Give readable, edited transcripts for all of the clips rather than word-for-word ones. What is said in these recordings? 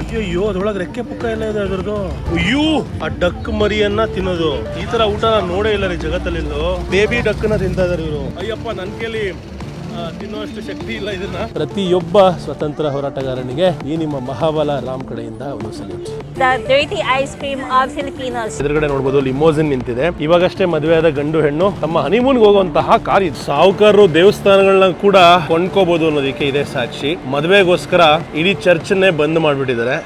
ಅಯ್ಯೋ ಅದ್ರೊಳಗೆ ರೆಕ್ಕೆ ಪುಕ್ಕ ಎಲ್ಲ ಇದೆ ಅದ್ರದ್ದು. ಅಯ್ಯೋ ಆ ಡಕ್ ಮರಿಯನ್ನ ತಿನ್ನೋದು, ಈ ತರ ಊಟ ನಾನು ನೋಡೇ ಇಲ್ಲ ರೀ ಜಗತ್ತಲ್ಲಿಂದು. ಬೇಬಿ ಡಕ್ನ ತಿಂತಾ ಇದಾರೆ ಇವರು. ಅಯ್ಯಪ್ಪ ನನ್ನ ಕೈಲಿ ತಿನ್ನುವಷ್ಟು ಶಕ್ತಿ ಇಲ್ಲ ಇದನ್ನ. ಪ್ರತಿಯೊಬ್ಬ ಸ್ವತಂತ್ರ ಹೋರಾಟಗಾರನಿಗೆ ಈ ನಿಮ್ಮ ಮಹಾಬಲ ರಾಮ್ ಕಡೆಯಿಂದ ಒಂದು salute. The dirty ice cream of Filipinos. ಎದುರುಗಡೆ ನೋಡಬಹುದು ಲಿಮೋಸಿನ್ ನಿಂತಿದೆ. ಇವಾಗಷ್ಟೇ ಮದುವೆ ಆದ ಗಂಡು ಹೆಣ್ಣು ತಮ್ಮ ಹನಿಮೂನ್ಗೆ ಹೋಗುವಂತಹ ಕಾರ್ ಇದು. ಸಾಹುಕಾರರು ದೇವಸ್ಥಾನಗಳನ್ನ ಕೂಡ ಕೊಂಡ್ಕೋಬಹುದು ಅನ್ನೋದಕ್ಕೆ ಇದೆ ಸಾಕ್ಷಿ. ಮದುವೆಗೋಸ್ಕರ ಇಡೀ ಚರ್ಚನ್ನೇ ಬಂದ್ ಮಾಡ್ಬಿಟ್ಟಿದ್ದಾರೆ.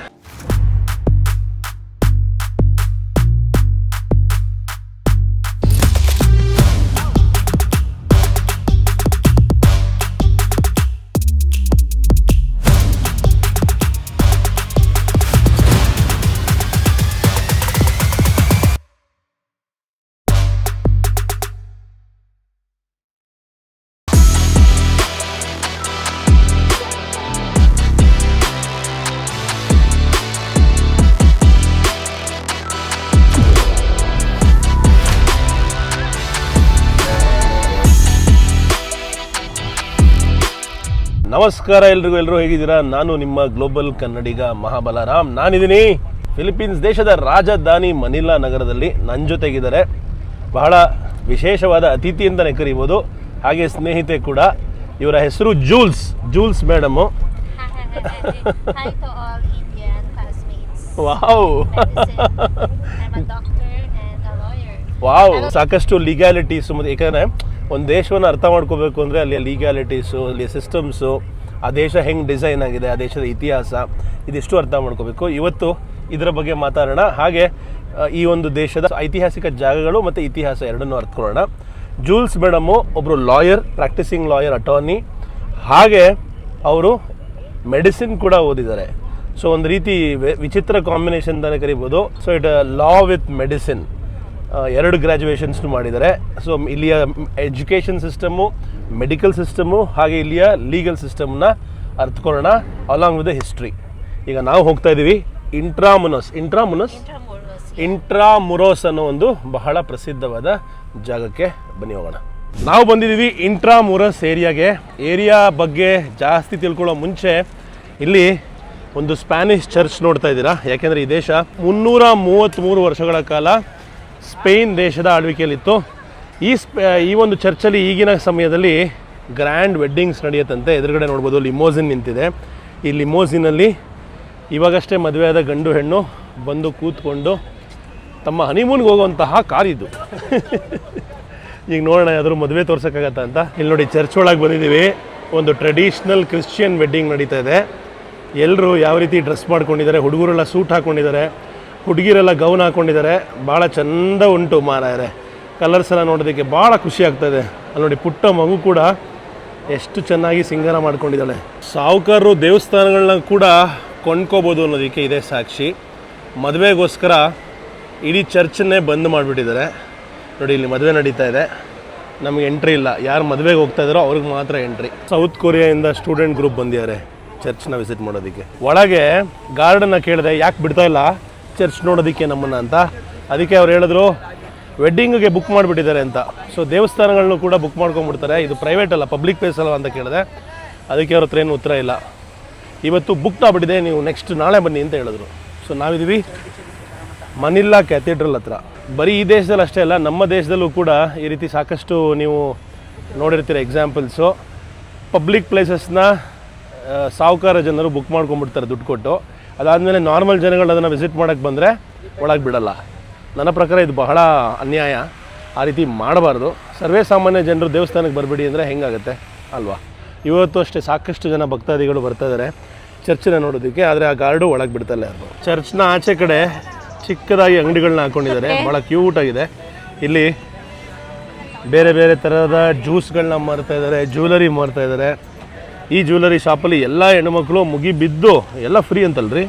ನಮಸ್ಕಾರ ಎಲ್ಲರೂ ಹೇಗಿದ್ದೀರಾ? ನಾನು ನಿಮ್ಮ ಗ್ಲೋಬಲ್ ಕನ್ನಡಿಗ ಮಹಾಬಲ ರಾಮ್. ನಾನಿದ್ದೀನಿ ಫಿಲಿಪೀನ್ಸ್ ದೇಶದ ರಾಜಧಾನಿ ಮನಿಲಾ ನಗರದಲ್ಲಿ. ನನ್ನ ಜೊತೆಗಿದ್ದಾರೆ ಬಹಳ ವಿಶೇಷವಾದ ಅತಿಥಿ ಅಂತಲೇ ಕರಿಬೋದು, ಹಾಗೆ ಸ್ನೇಹಿತೆ ಕೂಡ. ಇವರ ಹೆಸರು Jules madam. Hi to all Indian classmates. Wow I'm a doctor and a lawyer. Wow, ಸಾಕಷ್ಟು ಲೀಗ್ಯಾಲಿಟೀಸು. ಮತ್ತು ಯಾಕಂದರೆ ಒಂದು ದೇಶವನ್ನು ಅರ್ಥ ಮಾಡ್ಕೋಬೇಕು ಅಂದರೆ ಅಲ್ಲಿ ಲೀಗ್ಯಾಲಿಟೀಸು, ಅಲ್ಲಿ ಸಿಸ್ಟಮ್ಸು, ಆ ದೇಶ ಹೆಂಗೆ ಡಿಸೈನ್ ಆಗಿದೆ, ಆ ದೇಶದ ಇತಿಹಾಸ, ಇದಿಷ್ಟು ಅರ್ಥ ಮಾಡ್ಕೋಬೇಕು. ಇವತ್ತು ಇದರ ಬಗ್ಗೆ ಮಾತಾಡೋಣ. ಹಾಗೆ ಈ ಒಂದು ದೇಶದ ಐತಿಹಾಸಿಕ ಜಾಗಗಳು ಮತ್ತು ಇತಿಹಾಸ ಎರಡನ್ನೂ ಅರ್ಥಕೊಳ್ಳೋಣ. ಜೂಲ್ಸ್ ಮೇಡಮು ಒಬ್ಬರು ಲಾಯರ್, ಪ್ರಾಕ್ಟಿಸಿಂಗ್ ಲಾಯರ್, ಅಟಾರ್ನಿ, ಹಾಗೆ ಅವರು ಮೆಡಿಸಿನ್ ಕೂಡ ಓದಿದ್ದಾರೆ. ಸೊ ಒಂದು ರೀತಿ ವಿಚಿತ್ರ ಕಾಂಬಿನೇಷನ್ ಅಂತಲೇ ಕರಿಬೋದು. So it law with medicine, 2 ಗ್ರ್ಯಾಜುಯೇಷನ್ಸ್ನು ಮಾಡಿದ್ದಾರೆ. ಸೊ ಇಲ್ಲಿಯ ಎಜುಕೇಷನ್ ಸಿಸ್ಟಮು, ಮೆಡಿಕಲ್ ಸಿಸ್ಟಮು, ಹಾಗೆ ಇಲ್ಲಿಯ ಲೀಗಲ್ ಸಿಸ್ಟಮ್ನ ಅರ್ಥಕೊಳ್ಳೋಣ ಅಲಾಂಗ್ ವಿತ್ ದ ಹಿಸ್ಟ್ರಿ. ಈಗ ನಾವು ಹೋಗ್ತಾ ಇದ್ದೀವಿ ಇಂಟ್ರಾಮುರೋಸ್ ಅನ್ನೋ ಒಂದು ಬಹಳ ಪ್ರಸಿದ್ಧವಾದ ಜಾಗಕ್ಕೆ. ಬನ್ನಿ ಹೋಗೋಣ. ನಾವು ಬಂದಿದ್ದೀವಿ ಇಂಟ್ರಾಮುರೋಸ್ ಏರಿಯಾ ಬಗ್ಗೆ ಜಾಸ್ತಿ ತಿಳ್ಕೊಳ್ಳೋ ಮುಂಚೆ ಇಲ್ಲಿ ಒಂದು ಸ್ಪ್ಯಾನಿಷ್ ಚರ್ಚ್ ನೋಡ್ತಾ ಇದ್ದೀರಾ. ಯಾಕೆಂದರೆ ಈ ದೇಶ 333 ವರ್ಷಗಳ ಕಾಲ ಸ್ಪೇನ್ ದೇಶದ ಆಳ್ವಿಕೆಯಲ್ಲಿತ್ತು. ಈ ಒಂದು ಚರ್ಚಲ್ಲಿ ಈಗಿನ ಸಮಯದಲ್ಲಿ ಗ್ರ್ಯಾಂಡ್ ವೆಡ್ಡಿಂಗ್ಸ್ ನಡೆಯುತ್ತಂತೆ. ಎದುರುಗಡೆ ನೋಡ್ಬೋದು ಲಿಮೋಸಿನ್ ನಿಂತಿದೆ. ಈ ಲಿಮೋಸಿನಲ್ಲಿ ಇವಾಗಷ್ಟೇ ಮದುವೆ ಆದ ಗಂಡು ಹೆಣ್ಣು ಬಂದು ಕೂತ್ಕೊಂಡು ತಮ್ಮ ಹನಿಮೂನ್ಗೆ ಹೋಗುವಂತಹ ಕಾರ್ ಇದು. ಈಗ ನೋಡೋಣ ಯಾವ್ದಾದ್ರು ಮದುವೆ ತೋರ್ಸೋಕ್ಕಾಗತ್ತಾ ಅಂತ. ಇಲ್ಲಿ ನೋಡಿ, ಚರ್ಚ್ ಒಳಗೆ ಬಂದಿದ್ದೀವಿ. ಒಂದು ಟ್ರೆಡಿಷ್ನಲ್ ಕ್ರಿಶ್ಚಿಯನ್ ವೆಡ್ಡಿಂಗ್ ನಡೀತಾ ಇದೆ. ಎಲ್ಲರೂ ಯಾವ ರೀತಿ ಡ್ರೆಸ್ ಮಾಡ್ಕೊಂಡಿದ್ದಾರೆ. ಹುಡುಗರೆಲ್ಲ ಸೂಟ್ ಹಾಕ್ಕೊಂಡಿದ್ದಾರೆ, ಹುಡುಗಿರೆಲ್ಲ ಗೌನ್ ಹಾಕ್ಕೊಂಡಿದ್ದಾರೆ. ಭಾಳ ಚೆಂದ ಉಂಟು ಮಾರಾಯರೆ. ಕಲರ್ಸ್ ಎಲ್ಲ ನೋಡೋದಕ್ಕೆ ಭಾಳ ಖುಷಿ ಆಗ್ತಾಯಿದೆ. ಅಲ್ಲಿ ನೋಡಿ, ಪುಟ್ಟ ಮಗು ಕೂಡ ಎಷ್ಟು ಚೆನ್ನಾಗಿ ಸಿಂಗಾರ ಮಾಡ್ಕೊಂಡಿದ್ದಾಳೆ. ಸಾಹುಕಾರರು ದೇವಸ್ಥಾನಗಳನ್ನ ಕೂಡ ಕೊಂಡ್ಕೋಬೋದು ಅನ್ನೋದಕ್ಕೆ ಇದೆ ಸಾಕ್ಷಿ. ಮದುವೆಗೋಸ್ಕರ ಇಡೀ ಚರ್ಚನ್ನೇ ಬಂದ್ ಮಾಡಿಬಿಟ್ಟಿದ್ದಾರೆ. ನೋಡಿ, ಇಲ್ಲಿ ಮದುವೆ ನಡೀತಾ ಇದೆ, ನಮಗೆ ಎಂಟ್ರಿ ಇಲ್ಲ. ಯಾರು ಮದುವೆಗೆ ಹೋಗ್ತಾ ಇದ್ದಾರೋ ಅವ್ರಿಗೆ ಮಾತ್ರ ಎಂಟ್ರಿ. ಸೌತ್ ಕೊರಿಯಾದಿಂದ ಸ್ಟೂಡೆಂಟ್ ಗ್ರೂಪ್ ಬಂದಿದ್ದಾರೆ ಚರ್ಚ್ನ ವಿಸಿಟ್ ಮಾಡೋದಕ್ಕೆ. ಒಳಗೆ ಗಾರ್ಡನ್ನ ಕೇಳಿದೆ, ಯಾಕೆ ಬಿಡ್ತಾ ಇಲ್ಲ ಚರ್ಚ್ ನೋಡೋದಕ್ಕೆ ನಮ್ಮನ್ನು ಅಂತ. ಅದಕ್ಕೆ ಅವ್ರು ಹೇಳಿದ್ರು ವೆಡ್ಡಿಂಗಿಗೆ ಬುಕ್ ಮಾಡಿಬಿಟ್ಟಿದ್ದಾರೆ ಅಂತ. ಸೊ ದೇವಸ್ಥಾನಗಳನ್ನು ಕೂಡ ಬುಕ್ ಮಾಡ್ಕೊಂಡ್ಬಿಡ್ತಾರೆ, ಇದು ಪ್ರೈವೇಟ್ ಅಲ್ಲ, ಪಬ್ಲಿಕ್ ಪ್ಲೇಸ್ ಅಲ್ಲ ಅಂತ ಕೇಳಿದೆ. ಅದಕ್ಕೆ ಅವ್ರ ಹತ್ರ ಏನು ಉತ್ತರ ಇಲ್ಲ. ಇವತ್ತು ಬುಕ್ ಆಗ್ಬಿಟ್ಟಿದೆ, ನೀವು ನೆಕ್ಸ್ಟ್ ನಾಳೆ ಬನ್ನಿ ಅಂತ ಹೇಳಿದ್ರು. ಸೊ ನಾವಿದ್ದೀವಿ ಮನಿಲಾ ಕ್ಯಾಥೆಡ್ರಲ್ ಹತ್ರ. ಬರೀ ಈ ದೇಶದಲ್ಲಿ ಅಷ್ಟೇ ಅಲ್ಲ, ನಮ್ಮ ದೇಶದಲ್ಲೂ ಕೂಡ ಈ ರೀತಿ ಸಾಕಷ್ಟು ನೀವು ನೋಡಿರ್ತೀರ ಎಕ್ಸಾಂಪಲ್ಸು. ಪಬ್ಲಿಕ್ ಪ್ಲೇಸಸ್ನ ಸಾಹುಕಾರ ಜನರು ಬುಕ್ ಮಾಡ್ಕೊಂಡ್ಬಿಡ್ತಾರೆ ದುಡ್ಡು ಕೊಟ್ಟು. ಅದಾದಮೇಲೆ ನಾರ್ಮಲ್ ಜನಗಳು ಅದನ್ನು ವಿಸಿಟ್ ಮಾಡೋಕ್ಕೆ ಬಂದರೆ ಒಳಗೆ ಬಿಡಲ್ಲ. ನನ್ನ ಪ್ರಕಾರ ಇದು ಬಹಳ ಅನ್ಯಾಯ, ಆ ರೀತಿ ಮಾಡಬಾರ್ದು. ಸರ್ವೇ ಸಾಮಾನ್ಯ ಜನರು ದೇವಸ್ಥಾನಕ್ಕೆ ಬರಬೇಡಿ ಅಂದರೆ ಹೆಂಗಾಗುತ್ತೆ ಅಲ್ವಾ? ಇವತ್ತು ಅಷ್ಟೇ ಸಾಕಷ್ಟು ಜನ ಭಕ್ತಾದಿಗಳು ಬರ್ತಾ ಇದ್ದಾರೆ ಚರ್ಚನ್ನ ನೋಡೋದಕ್ಕೆ, ಆದರೆ ಆ ಗಾರ್ಡು ಒಳಗೆ ಬಿಡ್ತಲ್ಲ ಯಾರು. ಚರ್ಚ್ನ ಆಚೆ ಕಡೆ ಚಿಕ್ಕದಾಗಿ ಅಂಗಡಿಗಳನ್ನ ಹಾಕ್ಕೊಂಡಿದ್ದಾರೆ, ಭಾಳ ಕ್ಯೂಟಾಗಿದೆ. ಇಲ್ಲಿ ಬೇರೆ ಬೇರೆ ಥರದ ಜ್ಯೂಸ್ಗಳನ್ನ ಮಾರ್ತಾ ಇದ್ದಾರೆ, ಜ್ಯುವೆಲರಿ ಮಾರ್ತಾ ಇದ್ದಾರೆ. ಈ ಜ್ಯುವೆಲರಿ ಶಾಪಲ್ಲಿ ಎಲ್ಲ ಹೆಣ್ಮಕ್ಳು ಮುಗಿ ಬಿದ್ದು ಎಲ್ಲ ಫ್ರೀ ಅಂತಲ್ರಿ,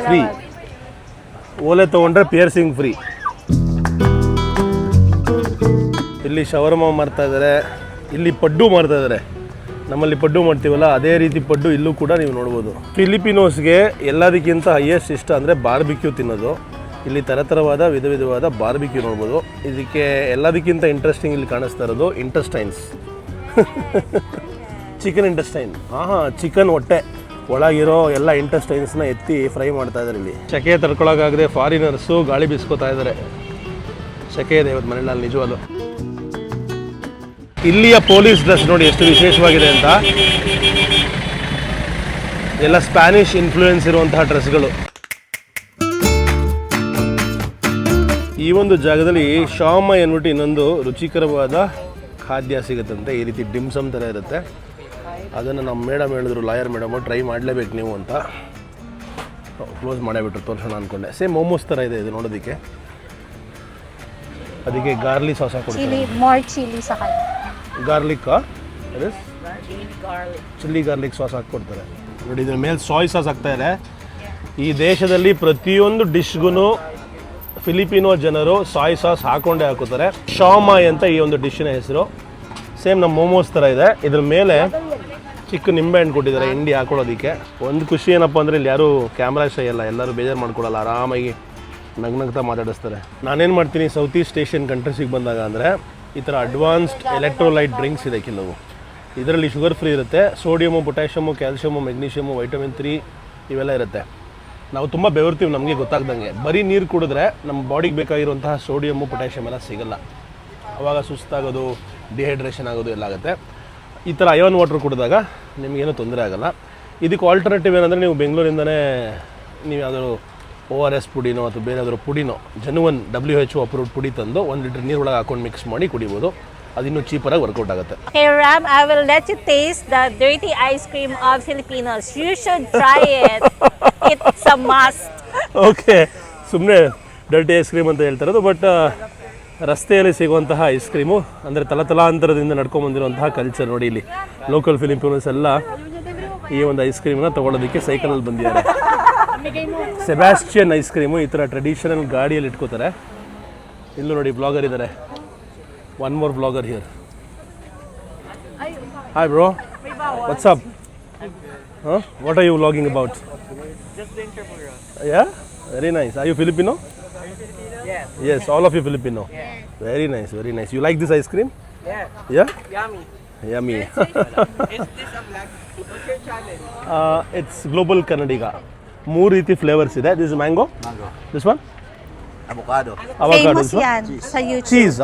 ಫ್ರೀ. ಓಲೆ ತೊಗೊಂಡ್ರೆ ಪಿಯರ್ಸಿಂಗ್ ಫ್ರೀ. ಇಲ್ಲಿ ಶವರ್ಮ ಮಾರ್ತಾ ಇದ್ದಾರೆ, ಇಲ್ಲಿ ಪಡ್ಡು ಮಾರ್ತಾ ಇದ್ದಾರೆ. ನಮ್ಮಲ್ಲಿ ಪಡ್ಡು ಮಾಡ್ತೀವಲ್ಲ ಅದೇ ರೀತಿ ಪಡ್ಡು ಇಲ್ಲೂ ಕೂಡ ನೀವು ನೋಡ್ಬೋದು. ಫಿಲಿಪಿನೋಸ್ಗೆ ಎಲ್ಲದಕ್ಕಿಂತ ಹೈಯೆಸ್ಟ್ ಇಷ್ಟ ಅಂದರೆ ಬಾರ್ಬಿಕ್ಯೂ ತಿನ್ನೋದು. ಇಲ್ಲಿ ಥರಥರವಾದ ವಿಧವಾದ ಬಾರ್ಬಿಕ್ಯೂ ನೋಡ್ಬೋದು. ಇದಕ್ಕೆ ಎಲ್ಲದಕ್ಕಿಂತ ಇಂಟ್ರೆಸ್ಟಿಂಗ್ ಇಲ್ಲಿ ಕಾಣಿಸ್ತಾ ಇರೋದು ಇಂಟೆಸ್ಟೈನ್ಸ್. Chicken intestine. ಚಿಕನ್ ಹೊಟ್ಟೆ ಒಳಗಿರೋ ಎಲ್ಲ ಇಂಟೆಸ್ಟೈನ್ಸ್ನ ಎತ್ತಿ ಫ್ರೈ ಮಾಡ್ತಾ ಇದ್ದಾರೆ ಇಲ್ಲಿ. ಸೆಕೆ ತಡ್ಕೊಳಕ್ಕಾಗದೆ ಫಾರಿನರ್ಸು ಗಾಳಿ ಬೀಸ್ಕೋತಾ ಇದ್ದಾರೆ. ಸೆಕೆ ಇದೆ ಇವತ್ತು ಮನೆಯಲ್ಲಿ ನಿಜವಾಗ್ಲು. ಇಲ್ಲಿಯ ಪೊಲೀಸ್ ಡ್ರೆಸ್ ನೋಡಿ ಎಷ್ಟು ವಿಶೇಷವಾಗಿದೆ ಅಂತ. ಎಲ್ಲ ಸ್ಪ್ಯಾನಿಷ್ ಇನ್ಫ್ಲೂಯೆನ್ಸ್ ಇರುವಂತಹ ಡ್ರೆಸ್ಗಳು. ಈ ಒಂದು ಜಾಗದಲ್ಲಿ ಶಾಮ ಎನ್ಬಿಟ್ಟು ಇನ್ನೊಂದು ರುಚಿಕರವಾದ ಖಾದ್ಯ ಸಿಗುತ್ತಂತೆ. ಈ ರೀತಿ ಡಿಮ್ಸಮ್ ಥರ ಇರುತ್ತೆ. ಅದನ್ನು ನಮ್ಮ ಮೇಡಮ್ ಹೇಳಿದ್ರು, ಲಾಯರ್ ಮೇಡಮು, ಟ್ರೈ ಮಾಡಲೇಬೇಕು ನೀವು ಅಂತ. ಕ್ಲೋಸ್ ಮಾಡೇಬಿಟ್ರು, ತೋರಿಸೋಣ ಅಂದ್ಕೊಂಡೆ. ಸೇಮ್ ಮೋಮೋಸ್ ಥರ ಇದೆ ಇದು ನೋಡೋದಕ್ಕೆ. ಅದಕ್ಕೆ ಗಾರ್ಲಿಕ್ ಸಾಸ್ ಹಾಕ್ಕೊಡ್ತಾರೆ. ಚಿಲ್ಲಿ ಸಹ ಗಾರ್ಲಿಕ್ಕಾ? ಚಿಲ್ಲಿ ಗಾರ್ಲಿಕ್ ಸಾಸ್ ಹಾಕ್ಕೊಡ್ತಾರೆ ನೋಡಿ. ಇದ್ರ ಮೇಲೆ ಸಾಯ್ ಸಾಸ್ ಹಾಕ್ತಾಯಿದೆ. ಈ ದೇಶದಲ್ಲಿ ಪ್ರತಿಯೊಂದು ಡಿಶ್ಗೂ ಫಿಲಿಪಿನೋ ಜನರು ಸಾಯ್ ಸಾಸ್ ಹಾಕೊಂಡೇ ಹಾಕೋತಾರೆ. ಶಾಮಾಯ್ ಅಂತ ಈ ಒಂದು ಡಿಶ್ನ ಹೆಸರು. ಸೇಮ್ ನಮ್ಮ ಮೋಮೋಸ್ ಥರ ಇದೆ. ಇದ್ರ ಮೇಲೆ ಚಿಕ್ಕ ನಿಂಬೆ ಹಣ್ಣು ಕೊಟ್ಟಿದ್ದಾರೆ ಹಿಂಡಿ ಹಾಕೊಳ್ಳೋದಕ್ಕೆ. ಒಂದು ಖುಷಿ ಏನಪ್ಪ ಅಂದರೆ ಇಲ್ಲಿ ಯಾರೂ ಕ್ಯಾಮ್ರಾ ಶೈ ಅಲ್ಲ, ಎಲ್ಲರೂ ಬೇಜಾರು ಮಾಡ್ಕೊಳ್ಳಲ್ಲ, ಆರಾಮಾಗಿ ನಗ್ನಗ್ತಾ ಮಾತಾಡಿಸ್ತಾರೆ. ನಾನೇನು ಮಾಡ್ತೀನಿ ಸೌತ್ ಈಸ್ಟ್ ಏಷ್ಯನ್ ಕಂಟ್ರೀಸಿಗೆ ಬಂದಾಗ ಅಂದರೆ ಈ ಥರ ಅಡ್ವಾನ್ಸ್ಡ್ ಎಲೆಕ್ಟ್ರೋಲೈಟ್ ಡ್ರಿಂಕ್ಸ್ ಇದೆ ಕೆಲವು. ಇದರಲ್ಲಿ ಶುಗರ್ ಫ್ರೀ ಇರುತ್ತೆ. ಸೋಡಿಯಮು, ಪೊಟ್ಯಾಷಿಯಮು, ಕ್ಯಾಲ್ಶಿಯಮು, ಮೆಗ್ನೀಷಿಯಮು, ವೈಟಮಿನ್ 3 ಇವೆಲ್ಲ ಇರುತ್ತೆ. ನಾವು ತುಂಬ ಬೆವರ್ತೀವಿ ನಮಗೆ ಗೊತ್ತಾಗ್ದಂಗೆ. ಬರೀ ನೀರು ಕುಡಿದ್ರೆ ನಮ್ಮ ಬಾಡಿಗೆ ಬೇಕಾಗಿರುವಂತಹ ಸೋಡಿಯಮು, ಪೊಟ್ಯಾಷಿಯಮ್ ಎಲ್ಲ ಸಿಗಲ್ಲ. ಆವಾಗ ಸುಸ್ತಾಗೋದು, ಡಿಹೈಡ್ರೇಷನ್ ಆಗೋದು ಎಲ್ಲ ಆಗುತ್ತೆ. ಈ ಥರ ಅಯಾನ್ ವಾಟರ್ ಕುಡಿದಾಗ ನಿಮಗೇನು ತೊಂದರೆ ಆಗೋಲ್ಲ. ಇದಕ್ಕೆ ಆಲ್ಟರ್ನೇಟಿವ್ ಏನಂದರೆ ನೀವು ಬೆಂಗಳೂರಿಂದನೇ ನೀವು ಯಾವುದಾದ್ರು ORS ಪುಡಿನೋ ಅಥವಾ ಬೇರೆ ಯಾವ್ದಾದ್ರು ಪುಡಿನೋ ಜೆನ್ಯುನ್ WHO ಅಪ್ರೂವ್ಡ್ ಪುಡಿ ತಂದು 1 ಲೀಟರ್ ನೀರೊಳಗೆ ಹಾಕೊಂಡು ಮಿಕ್ಸ್ ಮಾಡಿ ಕುಡಿಬೋದು. ಅದಿನ್ನೂ ಚೀಪರಾಗಿ ವರ್ಕೌಟ್ ಆಗುತ್ತೆ. Okay, Ram, I will let you taste the dirty ice cream of Filipinos. You should try it. It's a must. Okay, ಸುಮ್ಮನೆ ಡರ್ಟಿ ಐಸ್ ಕ್ರೀಮ್ ಅಂತ ಹೇಳ್ತಾರದು. ಬಟ್ ರಸ್ತೆಯಲ್ಲಿ ಸಿಗುವಂತಹ ಐಸ್ ಕ್ರೀಮು ಅಂದರೆ ತಲತಲಾಂತರದಿಂದ ನಡ್ಕೊಂಬಂದಿರುವಂತಹ ಕಲ್ಚರ್ ನೋಡಿ. ಇಲ್ಲಿ ಲೋಕಲ್ ಫಿಲಿಪಿನೋಸ್ ಎಲ್ಲ ಈ ಒಂದು ಐಸ್ ಕ್ರೀಮ್ನ ತೊಗೊಳೋದಕ್ಕೆ ಸೈಕಲಲ್ಲಿ ಬಂದಿದ್ದಾರೆ. ಸೆಬಾಸ್ಟಿಯನ್ ಐಸ್ ಕ್ರೀಮು ಈ ಥರ ಟ್ರೆಡಿಷನಲ್ ಗಾಡಿಯಲ್ಲಿ ಇಟ್ಕೋತಾರೆ. ಇಲ್ಲೂ ನೋಡಿ ಬ್ಲಾಗರ್ ಇದ್ದಾರೆ. One more blogger here. Hi bro, what's up? What are you vlogging about? Yeah, very nice. Are you Filipino? Yes. Yes, all of you Filipino. Yeah. Very nice, very nice. You like this ice cream? Yeah. Yeah? Yummy. Yummy. Is this a black? What's your channel? It's Global Kannadiga. 3 ರೀತಿ flavours ಇದೆ. This is mango. Mango. This one? Avocado. Avocado. Famous This one? yan sa YouTube. Cheese.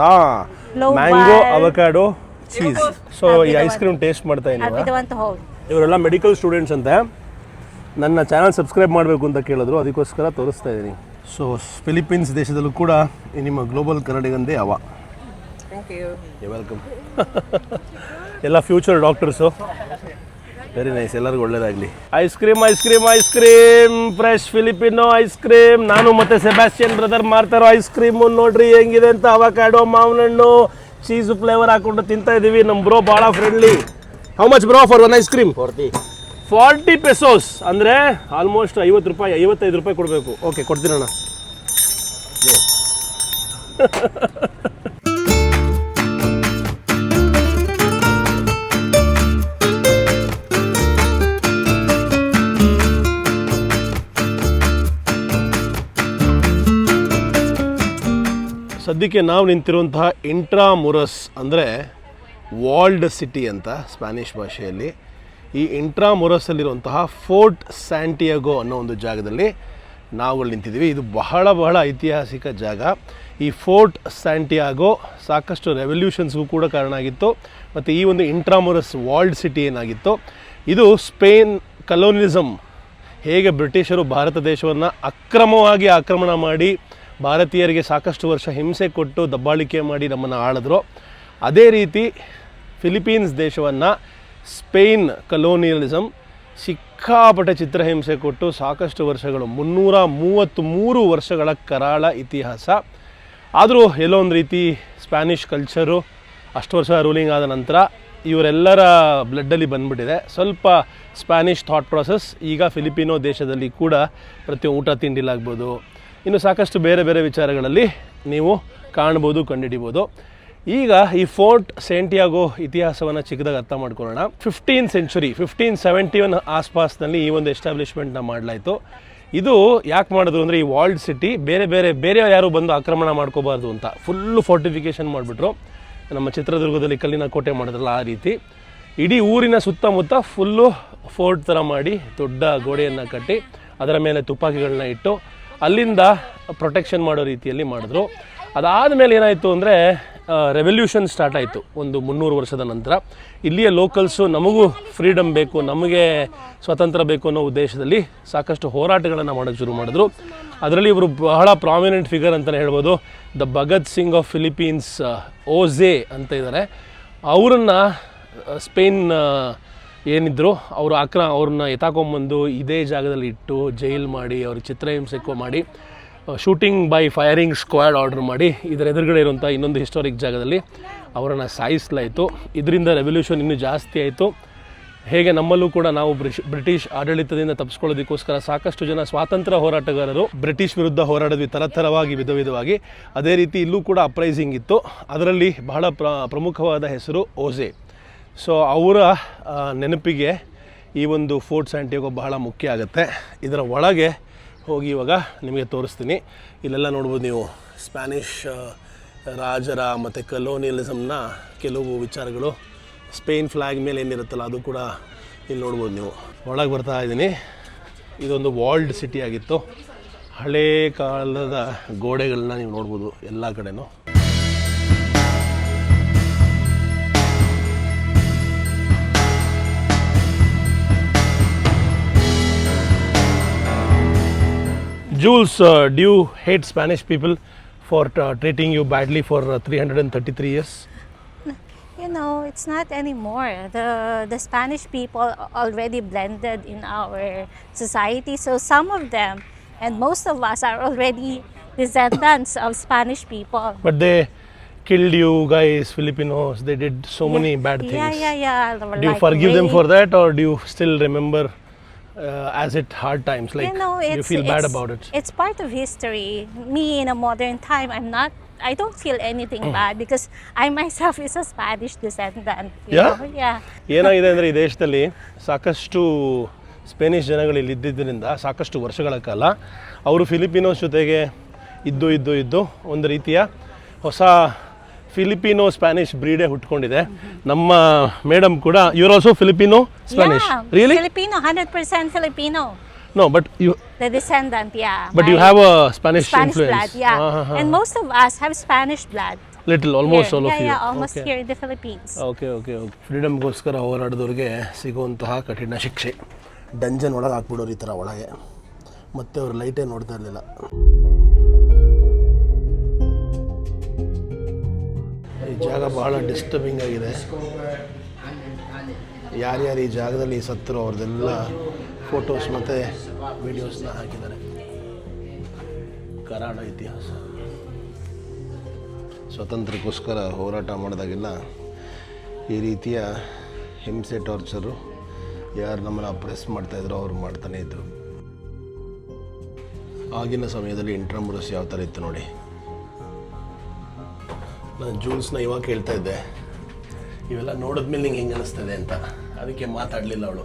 Global. Mango, avocado, cheese. So ಈ ice cream taste ಮಾಡ್ತಾ I'll be ಇದ್ದೀವಿ. the one to hold. ಇವರೆಲ್ಲ medical students ಅಂತೆ. ನನ್ನ channel subscribe ಮಾಡಬೇಕು ಅಂತ ಕೇಳಿದ್ರು, ಅದಕ್ಕೋಸ್ಕರ ತೋರಿಸ್ತಾ ಇದ್ದೀನಿ. ಸೊ ಫಿಲಿಪೀನ್ಸ್ ದೇಶದಲ್ಲೂ ಕೂಡ ಈ ನಿಮ್ಮ ಗ್ಲೋಬಲ್ ಕನ್ನಡಿಗಂದೇ ಅವ. Thank you. ವೆಲ್ಕಮ್. ಎಲ್ಲ ಫ್ಯೂಚರ್ ಡಾಕ್ಟರ್ಸು. ವೆರಿ ನೈಸ್, ಎಲ್ಲರಿಗೂ ಒಳ್ಳೇದಾಗಲಿ. Ice cream, ice cream, ice cream, fresh Filipino ice cream. ನಾನು ಮತ್ತು ಸೆಬಾಸ್ಟಿಯನ್ ಬ್ರದರ್ ಮಾಡ್ತಾರೋ ಐಸ್ ಕ್ರೀಮು ನೋಡ್ರಿ ಹೆಂಗಿದೆ ಅಂತ. ಅವಕಾಡೋ, ಮಾವಿನ ಹಣ್ಣು, ಚೀಸು ಫ್ಲೇವರ್ ಹಾಕೊಂಡು ತಿಂತಾ ಇದ್ದೀವಿ. ನಮ್ಮ ಬ್ರೋ ಭಾಳ friendly. How much bro for 1 ice cream? 40 pesos ಅಂದರೆ ಆಲ್ಮೋಸ್ಟ್ 50 ರೂಪಾಯಿ, 55 ರೂಪಾಯಿ ಕೊಡಬೇಕು. ಓಕೆ, ಕೊಡ್ತೀನಣ್ಣ. ಸದ್ಯಕ್ಕೆ ನಾವು ನಿಂತಿರುವಂತಹ ಇಂಟ್ರಾಮುರಸ್ ಅಂದರೆ ವಾಲ್ಡ್ ಸಿಟಿ ಅಂತ ಸ್ಪ್ಯಾನಿಷ್ ಭಾಷೆಯಲ್ಲಿ. ಈ ಇಂಟ್ರಾಮುರಸ್ಸಲ್ಲಿರುವಂತಹ ಫೋರ್ಟ್ ಸ್ಯಾಂಟಿಯಾಗೋ ಅನ್ನೋ ಒಂದು ಜಾಗದಲ್ಲಿ ನಾವುಗಳು ನಿಂತಿದ್ದೀವಿ. ಇದು ಬಹಳ ಬಹಳ ಐತಿಹಾಸಿಕ ಜಾಗ. ಈ ಫೋರ್ಟ್ ಸ್ಯಾಂಟಿಯಾಗೋ ಸಾಕಷ್ಟು ರೆವಲ್ಯೂಷನ್ಸ್ಗೂ ಕೂಡ ಕಾರಣ ಆಗಿತ್ತು. ಮತ್ತು ಈ ಒಂದು ಇಂಟ್ರಾಮುರಸ್ ವಾಲ್ಡ್ ಸಿಟಿ ಏನಾಗಿತ್ತು, ಇದು ಸ್ಪೇನ್ ಕಲೋನಿಸಮ್, ಹೇಗೆ ಬ್ರಿಟಿಷರು ಭಾರತ ದೇಶವನ್ನು ಅಕ್ರಮವಾಗಿ ಆಕ್ರಮಣ ಮಾಡಿ ಭಾರತೀಯರಿಗೆ ಸಾಕಷ್ಟು ವರ್ಷ ಹಿಂಸೆ ಕೊಟ್ಟು ದಬ್ಬಾಳಿಕೆ ಮಾಡಿ ನಮ್ಮನ್ನು ಆಳಿದ್ರು, ಅದೇ ರೀತಿ ಫಿಲಿಪೀನ್ಸ್ ದೇಶವನ್ನು ಸ್ಪೇನ್ ಕಲೋನಿಯಲಿಸಮ್ ಸಿಕ್ಕಾಪಟ್ಟೆ ಚಿತ್ರಹಿಂಸೆ ಕೊಟ್ಟು ಸಾಕಷ್ಟು ವರ್ಷಗಳು 333 ವರ್ಷಗಳ ಕರಾಳ ಇತಿಹಾಸ. ಆದರೂ ಎಲ್ಲೋ ಒಂದು ರೀತಿ ಸ್ಪ್ಯಾನಿಷ್ ಕಲ್ಚರು ಅಷ್ಟು ವರ್ಷ ರೂಲಿಂಗ್ ಆದ ನಂತರ ಇವರೆಲ್ಲರ ಬ್ಲಡ್ಡಲ್ಲಿ ಬಂದ್ಬಿಟ್ಟಿದೆ. ಸ್ವಲ್ಪ ಸ್ಪ್ಯಾನಿಷ್ ಥಾಟ್ ಪ್ರಾಸೆಸ್ ಈಗ ಫಿಲಿಪಿನೋ ದೇಶದಲ್ಲಿ ಕೂಡ ಪ್ರತಿ ಊಟ ತಿಂಡಿಲಾಗ್ಬೋದು, ಇನ್ನು ಸಾಕಷ್ಟು ಬೇರೆ ಬೇರೆ ವಿಚಾರಗಳಲ್ಲಿ ನೀವು ಕಾಣ್ಬೋದು, ಕಂಡುಹಿಡಿಬೋದು. ಈಗ ಈ ಫೋರ್ಟ್ ಸ್ಯಾಂಟಿಯಾಗೋ ಇತಿಹಾಸವನ್ನು ಚಿಕ್ಕದಾಗಿ ಅರ್ಥ ಮಾಡ್ಕೊಳ್ಳೋಣ. 15th century 1571 ಆಸ್ಪಾಸ್ನಲ್ಲಿ ಈ ಒಂದು ಎಸ್ಟಾಬ್ಲಿಷ್ಮೆಂಟ್ನ ಮಾಡಲಾಯಿತು. ಇದು ಯಾಕೆ ಮಾಡಿದ್ರು ಅಂದರೆ ಈ ವಾಲ್ಡ್ ಸಿಟಿ ಬೇರೆ ಯಾರು ಬಂದು ಆಕ್ರಮಣ ಮಾಡ್ಕೋಬಾರ್ದು ಅಂತ ಫುಲ್ಲು ಫೋರ್ಟಿಫಿಕೇಷನ್ ಮಾಡಿಬಿಟ್ರು. ನಮ್ಮ ಚಿತ್ರದುರ್ಗದಲ್ಲಿ ಕಲ್ಲಿನ ಕೋಟೆ ಮಾಡಿದ್ರಲ್ಲ ಆ ರೀತಿ ಇಡೀ ಊರಿನ ಸುತ್ತಮುತ್ತ ಫುಲ್ಲು ಫೋರ್ಟ್ ಥರ ಮಾಡಿ ದೊಡ್ಡ ಗೋಡೆಯನ್ನು ಕಟ್ಟಿ ಅದರ ಮೇಲೆ ತುಪಾಕಿಗಳನ್ನ ಇಟ್ಟು ಅಲ್ಲಿಂದ ಪ್ರೊಟೆಕ್ಷನ್ ಮಾಡೋ ರೀತಿಯಲ್ಲಿ ಮಾಡಿದ್ರು. ಅದಾದಮೇಲೆ ಏನಾಯಿತು ಅಂದರೆ ರೆವಲ್ಯೂಷನ್ ಸ್ಟಾರ್ಟ್ ಆಯಿತು ಒಂದು 300 ವರ್ಷದ ನಂತರ. ಇಲ್ಲಿಯ ಲೋಕಲ್ಸು ನಮಗೂ ಫ್ರೀಡಮ್ ಬೇಕು, ನಮಗೆ ಸ್ವತಂತ್ರ ಬೇಕು ಅನ್ನೋ ಉದ್ದೇಶದಲ್ಲಿ ಸಾಕಷ್ಟು ಹೋರಾಟಗಳನ್ನು ಮಾಡೋಕ್ಕೆ ಶುರು ಮಾಡಿದ್ರು. ಅದರಲ್ಲಿ ಇವರು ಬಹಳ ಪ್ರಾಮಿನೆಂಟ್ ಫಿಗರ್ ಅಂತಲೇ ಹೇಳ್ಬೋದು. The Bhagat Singh of Philippines ಓಝೆ ಅಂತ ಇದ್ದಾರೆ. ಅವರನ್ನು ಸ್ಪೇನ್ ಏನಿದ್ರು ಅವರು ಅವ್ರನ್ನ ಎತ್ತಾಕೊಂಬಂದು ಇದೇ ಜಾಗದಲ್ಲಿ ಇಟ್ಟು ಜೈಲ್ ಮಾಡಿ ಅವ್ರಿಗೆ ಚಿತ್ರಹಿಂಸೆ ಮಾಡಿ shooting by firing squad order ಮಾಡಿ ಇದರ ಎದುರುಗಡೆ ಇರುವಂಥ ಇನ್ನೊಂದು ಹಿಸ್ಟಾರಿಕ್ ಜಾಗದಲ್ಲಿ ಅವರನ್ನು ಸಾಯಿಸಲಾಯಿತು. ಇದರಿಂದ ರೆವಲ್ಯೂಷನ್ ಇನ್ನೂ ಜಾಸ್ತಿ ಆಯಿತು. ಹೇಗೆ ನಮ್ಮಲ್ಲೂ ಕೂಡ ನಾವು ಬ್ರಿಟಿಷ್ ಆಡಳಿತದಿಂದ ತಪ್ಪಿಸ್ಕೊಳ್ಳೋದಕ್ಕೋಸ್ಕರ ಸಾಕಷ್ಟು ಜನ ಸ್ವಾತಂತ್ರ್ಯ ಹೋರಾಟಗಾರರು ಬ್ರಿಟಿಷ್ ವಿರುದ್ಧ ಹೋರಾಡಿದ್ವಿ ಥರಥರವಾಗಿ ವಿಧವಾಗಿ. ಅದೇ ರೀತಿ ಇಲ್ಲೂ ಕೂಡ ಅಪ್ರೈಸಿಂಗ್ ಇತ್ತು. ಅದರಲ್ಲಿ ಬಹಳ ಪ್ರಮುಖವಾದ ಹೆಸರು ಓಝೆ. ಸೊ ಅವರ ನೆನಪಿಗೆ ಈ ಒಂದು ಫೋರ್ಟ್ ಸ್ಯಾಂಟಿಯಾಗೋ ಬಹಳ ಮುಖ್ಯ ಆಗುತ್ತೆ. ಇದರ ಒಳಗೆ ಹೋಗಿ ಇವಾಗ ನಿಮಗೆ ತೋರಿಸ್ತೀನಿ. ಇಲ್ಲೆಲ್ಲ ನೋಡ್ಬೋದು ನೀವು ಸ್ಪ್ಯಾನಿಷ್ ರಾಜರ ಮತ್ತು ಕಲೋನಿಯಲಿಸಮ್ನ ಕೆಲವು ವಿಚಾರಗಳು ಸ್ಪೇನ್ ಫ್ಲ್ಯಾಗ್ ಮೇಲೆ ಏನಿರುತ್ತಲ್ಲ ಅದು ಕೂಡ ಇಲ್ಲಿ ನೋಡ್ಬೋದು ನೀವು. ಒಳಗೆ ಬರ್ತಾ ಇದ್ದೀನಿ. ಇದೊಂದು ವಾಲ್ಡ್ ಸಿಟಿ ಆಗಿತ್ತು. ಹಳೇ ಕಾಲದ ಗೋಡೆಗಳನ್ನ ನೀವು ನೋಡ್ಬೋದು ಎಲ್ಲ ಕಡೆನೂ. Jules, do you hate Spanish people for treating you badly for 333 years? You know, it's not anymore. The Spanish people already blended in our society. So some of them and most of us are already descendants of Spanish people. But they killed you guys, Filipinos. They did so many bad things. Yeah. Do you forgive them for that, or do you still remember as it hard times? Like, you know, you feel bad about it? It's part of history. Me in a modern time, I don't feel anything bad because I myself is a Spanish descendant. You know? Yeah. ಏನಾಗಿದೆ ಅಂದರೆ ಈ ದೇಶದಲ್ಲಿ ಸಾಕಷ್ಟು Spanish ಜನಗಳು ಇಲ್ಲಿ ಇದ್ದಿದ್ದರಿಂದ ಸಾಕಷ್ಟು ವರ್ಷಗಳ ಕಾಲ ಅವರು ಫಿಲಿಪಿನೋಸ್ ಜೊತೆಗೆ ಇದ್ದು ಒಂದು ರೀತಿಯ ಹೊಸ ಫಿಲಿಪಿನೋ ಸ್ಪ್ಯಾನಿಷ್ ಬ್ರೀಡೇ ಹುಟ್ಕೊಂಡಿದೆ. ನಮ್ಮ ಮೇಡಮ್ ಕೂಡ you're also Filipino Spanish? Yeah, Really? Filipino, 100% Filipino. No, but you... The descendant, yeah. But you have a Spanish influence. Blood, yeah. And most of us have Spanish blood. Little, almost here. all of you. Yeah, almost here in the Philippines. Okay. ಫ್ರೀಡಮ್ಗೋಸ್ಕರ ಹೋರಾಡಿದವ್ರಿಗೆ ಸಿಗುವಂತಹ ಕಠಿಣ ಶಿಕ್ಷೆ, dungeon ಒಳಗೆ ಹಾಕ್ಬಿಡೋರು ಈ ಥರ ಒಳಗೆ. ಮತ್ತೆ ಅವ್ರು ಲೈಟೇ ನೋಡ್ತಾ ಇರಲಿಲ್ಲ. ಈ ಜಾಗ ಬಹಳ ಡಿಸ್ಟರ್ಬಿಂಗ್ ಆಗಿದೆ. ಯಾರ್ಯಾರು ಈ ಜಾಗದಲ್ಲಿ ಸತ್ತರು ಅವ್ರದ್ದೆಲ್ಲ ಫೋಟೋಸ್ ಮತ್ತು ವಿಡಿಯೋಸ್ನ ಹಾಕಿದ್ದಾರೆ. ಕರಾಳ ಇತಿಹಾಸ. ಸ್ವಾತಂತ್ರ್ಯಕ್ಕೋಸ್ಕರ ಹೋರಾಟ ಮಾಡಿದಾಗೆಲ್ಲ ಈ ರೀತಿಯ ಹಿಂಸೆ, ಟಾರ್ಚರು ಯಾರು ನಮ್ಮನ್ನು ಅಪ್ರೆಸ್ ಮಾಡ್ತಾಯಿದ್ರು ಅವ್ರು ಮಾಡ್ತಾನೇ ಇದ್ದರು. ಆಗಿನ ಸಮಯದಲ್ಲಿ ಇಂಟ್ರಾಮುರಸ್ ಯಾವ ಥರ ಇತ್ತು ನೋಡಿ. ನಾನು ಜೂಲ್ಸ್ನ ಇವಾಗ ಕೇಳ್ತಾ ಇದ್ದೆ, ಇವೆಲ್ಲ ನೋಡಿದ್ಮೇಲೆ ನಿಂಗೆ ಹೆಂಗೆ ಅನ್ನಿಸ್ತದೆ ಅಂತ. ಅದಕ್ಕೆ ಮಾತಾಡಲಿಲ್ಲ ಅವಳು.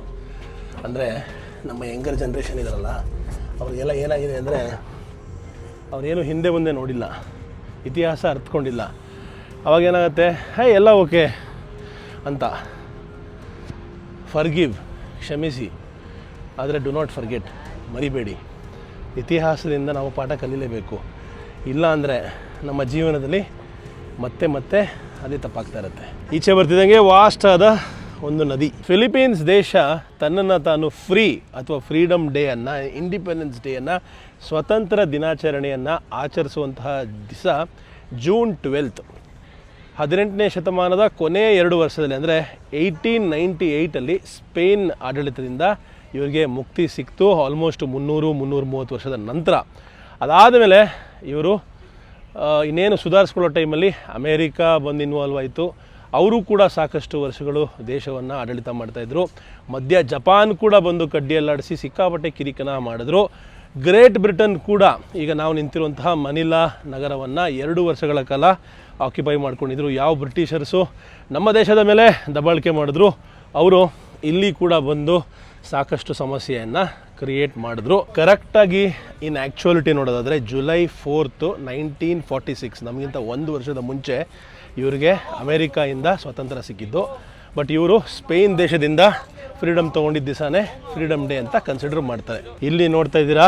ಅಂದರೆ ನಮ್ಮ ಯಂಗರ್ ಜನ್ರೇಷನ್ ಇದಾರಲ್ಲ ಅವ್ರಿಗೆಲ್ಲ ಏನಾಗಿದೆ ಅಂದರೆ ಅವರೇನು ಹಿಂದೆ ಮುಂದೆ ನೋಡಿಲ್ಲ, ಇತಿಹಾಸ ಅರ್ಥಕೊಂಡಿಲ್ಲ. ಅವಾಗೇನಾಗುತ್ತೆ, ಎಲ್ಲ ಓಕೆ ಅಂತ. ಫರ್ಗಿವ್, ಕ್ಷಮಿಸಿ, ಆದರೆ ಡು ನಾಟ್ ಫರ್ಗೆಟ್, ಮರಿಬೇಡಿ. ಇತಿಹಾಸದಿಂದ ನಾವು ಪಾಠ ಕಲೀಲೇಬೇಕು. ಇಲ್ಲ ಅಂದರೆ ನಮ್ಮ ಜೀವನದಲ್ಲಿ ಮತ್ತೆ ಅದೇ ತಪ್ಪಾಗ್ತಾ ಇರುತ್ತೆ. ಈಚೆ ಬರ್ತಿದ್ದಂಗೆ ವಾಸ್ಟ್ ಆದ ಒಂದು ನದಿ. ಫಿಲಿಪೀನ್ಸ್ ದೇಶ ತನ್ನನ್ನು ತಾನು ಫ್ರೀ ಅಥವಾ ಫ್ರೀಡಮ್ ಡೇಯನ್ನು, ಇಂಡಿಪೆಂಡೆನ್ಸ್ ಡೇಯನ್ನು, ಸ್ವತಂತ್ರ ದಿನಾಚರಣೆಯನ್ನು ಆಚರಿಸುವಂತಹ ದಿವಸ ಜೂನ್ 12. 18ನೇ ಶತಮಾನದ ಕೊನೆಯ 2 ವರ್ಷದಲ್ಲಿ ಅಂದರೆ 1898 ಸ್ಪೇನ್ ಆಡಳಿತದಿಂದ ಇವರಿಗೆ ಮುಕ್ತಿ ಸಿಕ್ತು. ಆಲ್ಮೋಸ್ಟ್ 300-330 ವರ್ಷದ ನಂತರ. ಅದಾದಮೇಲೆ ಇವರು ಇನ್ನೇನು ಸುಧಾರಿಸ್ಕೊಳ್ಳೋ ಟೈಮಲ್ಲಿ ಅಮೇರಿಕಾ ಬಂದು ಇನ್ವಾಲ್ವ್ ಆಯಿತು. ಅವರು ಕೂಡ ಸಾಕಷ್ಟು ವರ್ಷಗಳು ದೇಶವನ್ನು ಆಡಳಿತ ಮಾಡ್ತಾಯಿದ್ರು. ಮಧ್ಯ ಜಪಾನ್ ಕೂಡ ಬಂದು ಕಡ್ಡಿಯಲ್ಲಾಡಿಸಿ ಸಿಕ್ಕಾಪಟ್ಟೆ ಕಿರಿಕನ ಮಾಡಿದ್ರು. ಗ್ರೇಟ್ ಬ್ರಿಟನ್ ಕೂಡ ಈಗ ನಾವು ನಿಂತಿರುವಂತಹ ಮನಿಲಾ ನಗರವನ್ನು 2 ವರ್ಷಗಳ ಕಾಲ ಆಕ್ಯುಪೈ ಮಾಡ್ಕೊಂಡಿದ್ರು. ಯಾವ ಬ್ರಿಟಿಷರ್ಸು ನಮ್ಮ ದೇಶದ ಮೇಲೆ ದಬ್ಬಾಳಿಕೆ ಮಾಡಿದ್ರು, ಅವರು ಇಲ್ಲಿ ಕೂಡ ಬಂದು ಸಾಕಷ್ಟು ಸಮಸ್ಯೆಯನ್ನು ಕ್ರಿಯೇಟ್ ಮಾಡಿದ್ರು. ಕರೆಕ್ಟಾಗಿ ಇನ್ ಆ್ಯಕ್ಚುಯಾಲಿಟಿ ನೋಡೋದಾದರೆ ಜುಲೈ 4, 1946, ನಮಗಿಂತ 1 ವರ್ಷದ ಮುಂಚೆ ಇವರಿಗೆ ಅಮೇರಿಕಾಯಿಂದ ಸ್ವಾತಂತ್ರ್ಯ ಸಿಕ್ಕಿದ್ದು. ಬಟ್ ಇವರು ಸ್ಪೇನ್ ದೇಶದಿಂದ ಫ್ರೀಡಮ್ ತೊಗೊಂಡಿದ್ದ ದಿವಸನೇ ಫ್ರೀಡಮ್ ಡೇ ಅಂತ ಕನ್ಸಿಡರ್ ಮಾಡ್ತಾರೆ. ಇಲ್ಲಿ ನೋಡ್ತಾ ಇದ್ದೀರಾ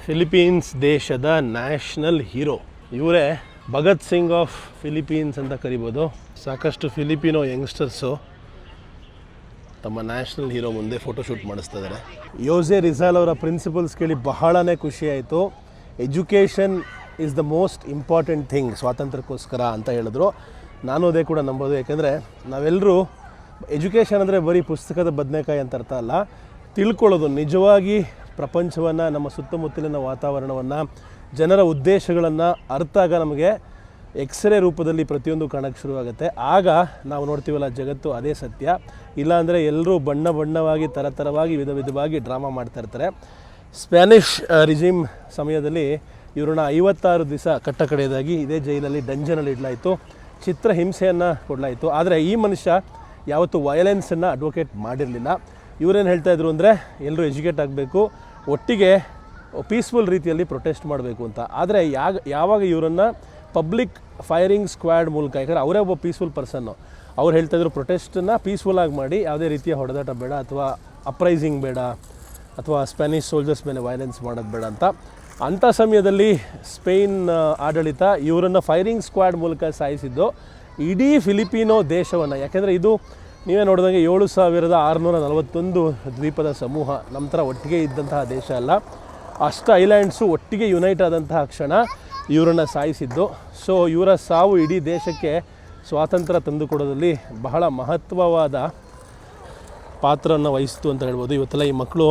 ಫಿಲಿಪೀನ್ಸ್ ದೇಶದ ನ್ಯಾಷನಲ್ ಹೀರೋ ಇವರೇ, ಭಗತ್ ಸಿಂಗ್ ಆಫ್ ಫಿಲಿಪೀನ್ಸ್ ಅಂತ ಕರಿಬೋದು. ಸಾಕಷ್ಟು ಫಿಲಿಪಿನೋ ಯಂಗ್ಸ್ಟರ್ಸು ತಮ್ಮ ನ್ಯಾಷನಲ್ ಹೀರೋ ಮುಂದೆ ಫೋಟೋಶೂಟ್ ಮಾಡಿಸ್ತಾ ಇದ್ದಾರೆ. ಯೋಸೆ ರಿಜಾಲ್ ಅವರ ಪ್ರಿನ್ಸಿಪಲ್ಸ್ ಕೇಳಿ ಬಹಳನೇ ಖುಷಿ ಆಯಿತು. Education is the most important thing ಸ್ವಾತಂತ್ರ್ಯಕ್ಕೋಸ್ಕರ ಅಂತ ಹೇಳಿದ್ರು. ನಾನು ಅದೇ ಕೂಡ ನಂಬೋದು. ಯಾಕೆಂದರೆ ನಾವೆಲ್ಲರೂ ಎಜುಕೇಷನ್ ಅಂದರೆ ಬರೀ ಪುಸ್ತಕದ ಬದನೆಕಾಯಿ ಅಂತ ಅರ್ಥ ಅಲ್ಲ, ತಿಳ್ಕೊಳ್ಳೋದು ನಿಜವಾಗಿ ಪ್ರಪಂಚವನ್ನು, ನಮ್ಮ ಸುತ್ತಮುತ್ತಲಿನ ವಾತಾವರಣವನ್ನು, ಜನರ ಉದ್ದೇಶಗಳನ್ನು ಅರ್ಥ ಆಗ ನಮಗೆ ಎಕ್ಸ್ರೇ ರೂಪದಲ್ಲಿ ಪ್ರತಿಯೊಂದು ಕಾಣಕ್ಕೆ ಶುರುವಾಗುತ್ತೆ. ಆಗ ನಾವು ನೋಡ್ತೀವಲ್ಲ ಜಗತ್ತು ಅದೇ ಸತ್ಯ. ಇಲ್ಲಾಂದರೆ ಎಲ್ಲರೂ ಬಣ್ಣ ಬಣ್ಣವಾಗಿ ಥರಥರವಾಗಿ ವಿಧವಾಗಿ ಡ್ರಾಮಾ ಮಾಡ್ತಾ ಇರ್ತಾರೆ. ಸ್ಪ್ಯಾನಿಷ್ ರಿಜಿಮ್ ಸಮಯದಲ್ಲಿ ಇವ್ರನ್ನ 56 ದಿವಸ ಕಟ್ಟಕಡೆಯದಾಗಿ ಇದೇ ಜೈಲಲ್ಲಿ ಡಂಜನಲ್ಲಿ ಇಡಲಾಯಿತು, ಚಿತ್ರಹಿಂಸೆಯನ್ನು ಕೊಡಲಾಯಿತು. ಆದರೆ ಈ ಮನುಷ್ಯ ಯಾವತ್ತೂ ವಯಲೆನ್ಸನ್ನು ಅಡ್ವೊಕೇಟ್ ಮಾಡಿರಲಿಲ್ಲ. ಇವರೇನು ಹೇಳ್ತಾಯಿದ್ರು ಅಂದರೆ ಎಲ್ಲರೂ ಎಜುಕೇಟ್ ಆಗಬೇಕು, ಒಟ್ಟಿಗೆ ಪೀಸ್ಫುಲ್ ರೀತಿಯಲ್ಲಿ ಪ್ರೊಟೆಸ್ಟ್ ಮಾಡಬೇಕು ಅಂತ. ಆದರೆ ಯಾವಾಗ ಇವರನ್ನು ಪಬ್ಲಿಕ್ ಫೈರಿಂಗ್ ಸ್ಕ್ವಾಡ್ ಮೂಲಕ, ಯಾಕಂದರೆ ಅವರೇ ಒಬ್ಬ ಪೀಸ್ಫುಲ್ ಪರ್ಸನ್ನು, ಅವ್ರು ಹೇಳ್ತಾಯಿದ್ರು ಪ್ರೊಟೆಸ್ಟನ್ನು ಪೀಸ್ಫುಲ್ಲಾಗಿ ಮಾಡಿ, ಯಾವುದೇ ರೀತಿಯ ಹೊಡೆದಾಟ ಬೇಡ, ಅಥವಾ ಅಪ್ರೈಸಿಂಗ್ ಬೇಡ, ಅಥವಾ ಸ್ಪ್ಯಾನಿಷ್ ಸೋಲ್ಜರ್ಸ್ ಮೇಲೆ ವೈಲೆನ್ಸ್ ಮಾಡೋದು ಬೇಡ ಅಂತ. ಅಂಥ ಸಮಯದಲ್ಲಿ ಸ್ಪೇನ್ ಆಡಳಿತ ಇವರನ್ನು ಫೈರಿಂಗ್ ಸ್ಕ್ವಾಡ್ ಮೂಲಕ ಸಾಯಿಸಿದ್ದು ಇಡೀ ಫಿಲಿಪಿನೋ ದೇಶವನ್ನು. ಯಾಕೆಂದರೆ ಇದು ನೀವೇ ನೋಡಿದಂಗೆ 7641 ದ್ವೀಪದ ಸಮೂಹ, ನಮ್ಮ ಥರ ಒಟ್ಟಿಗೆ ಇದ್ದಂತಹ ದೇಶ ಅಲ್ಲ. ಅಷ್ಟು ಐಲ್ಯಾಂಡ್ಸು ಒಟ್ಟಿಗೆ ಯುನೈಟ್ ಆದಂತಹ ಕ್ಷಣ ಇವರನ್ನು ಸಾಯಿಸಿದ್ದು. ಸೊ ಇವರ ಸಾವು ಇಡೀ ದೇಶಕ್ಕೆ ಸ್ವಾತಂತ್ರ್ಯ ತಂದುಕೊಡೋದ್ರಲ್ಲಿ ಬಹಳ ಮಹತ್ವವಾದ ಪಾತ್ರವನ್ನು ವಹಿಸ್ತು ಅಂತ ಹೇಳ್ಬೋದು. ಇವತ್ತೆಲ್ಲ ಈ ಮಕ್ಕಳು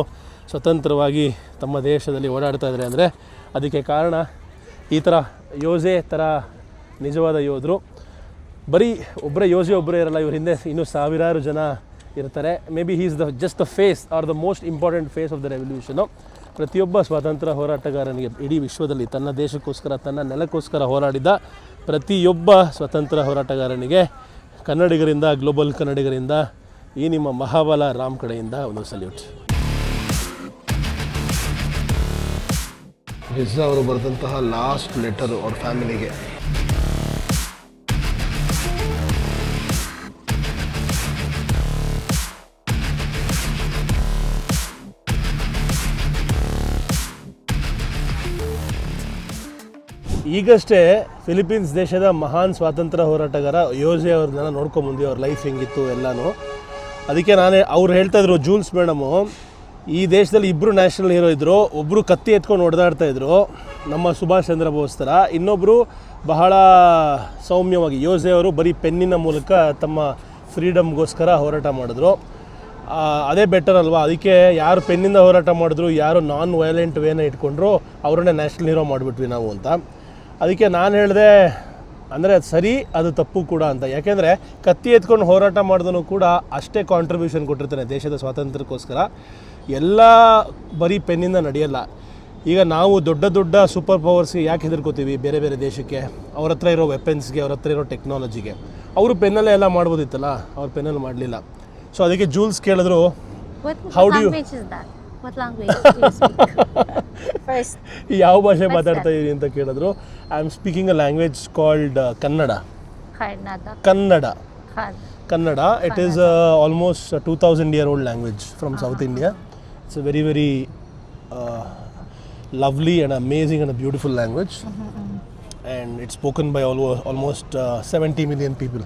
ಸ್ವತಂತ್ರವಾಗಿ ತಮ್ಮ ದೇಶದಲ್ಲಿ ಓಡಾಡ್ತಾ ಇದ್ದಾರೆ ಅಂದರೆ ಅದಕ್ಕೆ ಕಾರಣ ಈ ಥರ ಯೋಸೆ ಥರ ನಿಜವಾದ ಯೋಧರು. ಬರೀ ಒಬ್ಬರೇ ಯೋಸೆ ಒಬ್ಬರೇ ಇರಲ್ಲ, ಇವ್ರ ಹಿಂದೆ ಇನ್ನೂ ಸಾವಿರಾರು ಜನ ಇರ್ತಾರೆ. Maybe he is just the face or the most important face of the revolution. ಪ್ರತಿಯೊಬ್ಬ ಸ್ವಾತಂತ್ರ್ಯ ಹೋರಾಟಗಾರನಿಗೆ ಇಡೀ ವಿಶ್ವದಲ್ಲಿ ತನ್ನ ದೇಶಕ್ಕೋಸ್ಕರ, ತನ್ನ ನೆಲಕ್ಕೋಸ್ಕರ ಹೋರಾಡಿದ ಪ್ರತಿಯೊಬ್ಬ ಸ್ವಾತಂತ್ರ್ಯ ಹೋರಾಟಗಾರನಿಗೆ ಕನ್ನಡಿಗರಿಂದ, ಗ್ಲೋಬಲ್ ಕನ್ನಡಿಗರಿಂದ, ಈ ನಿಮ್ಮ ಮಹಾಬಲ ರಾಮ್ ಕಡೆಯಿಂದ ಒಂದು ಸಲ್ಯೂಟ್. ರಿಜಾ ಅವರು ಬರೆದಂತಹ ಲಾಸ್ಟ್ ಲೆಟರು ಅವ್ರ ಫ್ಯಾಮಿಲಿಗೆ. ಈಗಷ್ಟೇ ಫಿಲಿಪೀನ್ಸ್ ದೇಶದ ಮಹಾನ್ ಸ್ವಾತಂತ್ರ್ಯ ಹೋರಾಟಗಾರ ಯೋಸೆ ಅವ್ರನ್ನೆಲ್ಲ ನೋಡ್ಕೊಂಬಂದ್ವಿ, ಅವ್ರ ಲೈಫ್ ಹೆಂಗಿತ್ತು ಎಲ್ಲನೂ. ಅದಕ್ಕೆ ಅವ್ರು ಹೇಳ್ತಾಯಿದ್ರು, ಜೂಲ್ಸ್ ಮೇಡಮು, ಈ ದೇಶದಲ್ಲಿ ಇಬ್ಬರು ನ್ಯಾಷನಲ್ ಹೀರೋ ಇದ್ದರು. ಒಬ್ಬರು ಕತ್ತಿ ಎತ್ಕೊಂಡು ಹೊಡೆದಾಡ್ತಾಯಿದ್ರು ನಮ್ಮ ಸುಭಾಷ್ ಚಂದ್ರ ಬೋಸ್ ಥರ, ಇನ್ನೊಬ್ಬರು ಬಹಳ ಸೌಮ್ಯವಾಗಿ ಯೋಸೆ ಅವರು ಬರೀ ಪೆನ್ನಿನ ಮೂಲಕ ತಮ್ಮ ಫ್ರೀಡಮ್ಗೋಸ್ಕರ ಹೋರಾಟ ಮಾಡಿದ್ರು. ಅದೇ ಬೆಟರ್ ಅಲ್ವಾ? ಅದಕ್ಕೆ ಯಾರು ಪೆನ್ನಿಂದ ಹೋರಾಟ ಮಾಡಿದ್ರು, ಯಾರು ನಾನ್ ವೈಲೆಂಟ್ ವೇನ ಇಟ್ಕೊಂಡ್ರು ಅವರನ್ನೇ ನ್ಯಾಷನಲ್ ಹೀರೋ ಮಾಡಿಬಿಟ್ವಿ ನಾವು ಅಂತ. ಅದಕ್ಕೆ ನಾನು ಹೇಳಿದೆ, ಅಂದರೆ ಅದು ಸರಿ, ಅದು ತಪ್ಪು ಕೂಡ ಅಂತ. ಯಾಕೆಂದರೆ ಕತ್ತಿ ಎತ್ಕೊಂಡು ಹೋರಾಟ ಮಾಡಿದನು ಕೂಡ ಅಷ್ಟೇ ಕಾಂಟ್ರಿಬ್ಯೂಷನ್ ಕೊಟ್ಟಿರ್ತಾನೆ ದೇಶದ ಸ್ವಾತಂತ್ರ್ಯಕ್ಕೋಸ್ಕರ. ಎಲ್ಲ ಬರೀ ಪೆನ್ನಿಂದ ನಡೆಯಲ್ಲ. ಈಗ ನಾವು ದೊಡ್ಡ ದೊಡ್ಡ ಸೂಪರ್ ಪವರ್ಸ್ಗೆ ಯಾಕೆ ಹೆದರ್ಕೋತೀವಿ? ಬೇರೆ ಬೇರೆ ದೇಶಕ್ಕೆ, ಅವ್ರ ಹತ್ರ ಇರೋ ವೆಪನ್ಸ್ಗೆ, ಅವ್ರ ಹತ್ರ ಇರೋ ಟೆಕ್ನಾಲಜಿಗೆ. ಅವರು ಪೆನ್ನಲ್ಲೇ ಎಲ್ಲ ಮಾಡ್ಬೋದಿತ್ತಲ್ಲ, ಅವ್ರು ಪೆನ್ನಲ್ಲಿ ಮಾಡಲಿಲ್ಲ. ಸೊ ಅದಕ್ಕೆ ಜೂಲ್ಸ್ ಕೇಳಿದ್ರು, What language is that? What language do you speak? First. ಯಾವ ಭಾಷೆ ಮಾತಾಡ್ತಾ ಇದ್ದೀರಿ ಅಂತ ಕೇಳಿದ್ರು. I am speaking a language called Kannada. Kannada. It is almost a 2000-year-old language from South India. It's a very, very lovely and amazing and a beautiful language. And it's spoken by almost 70 million people.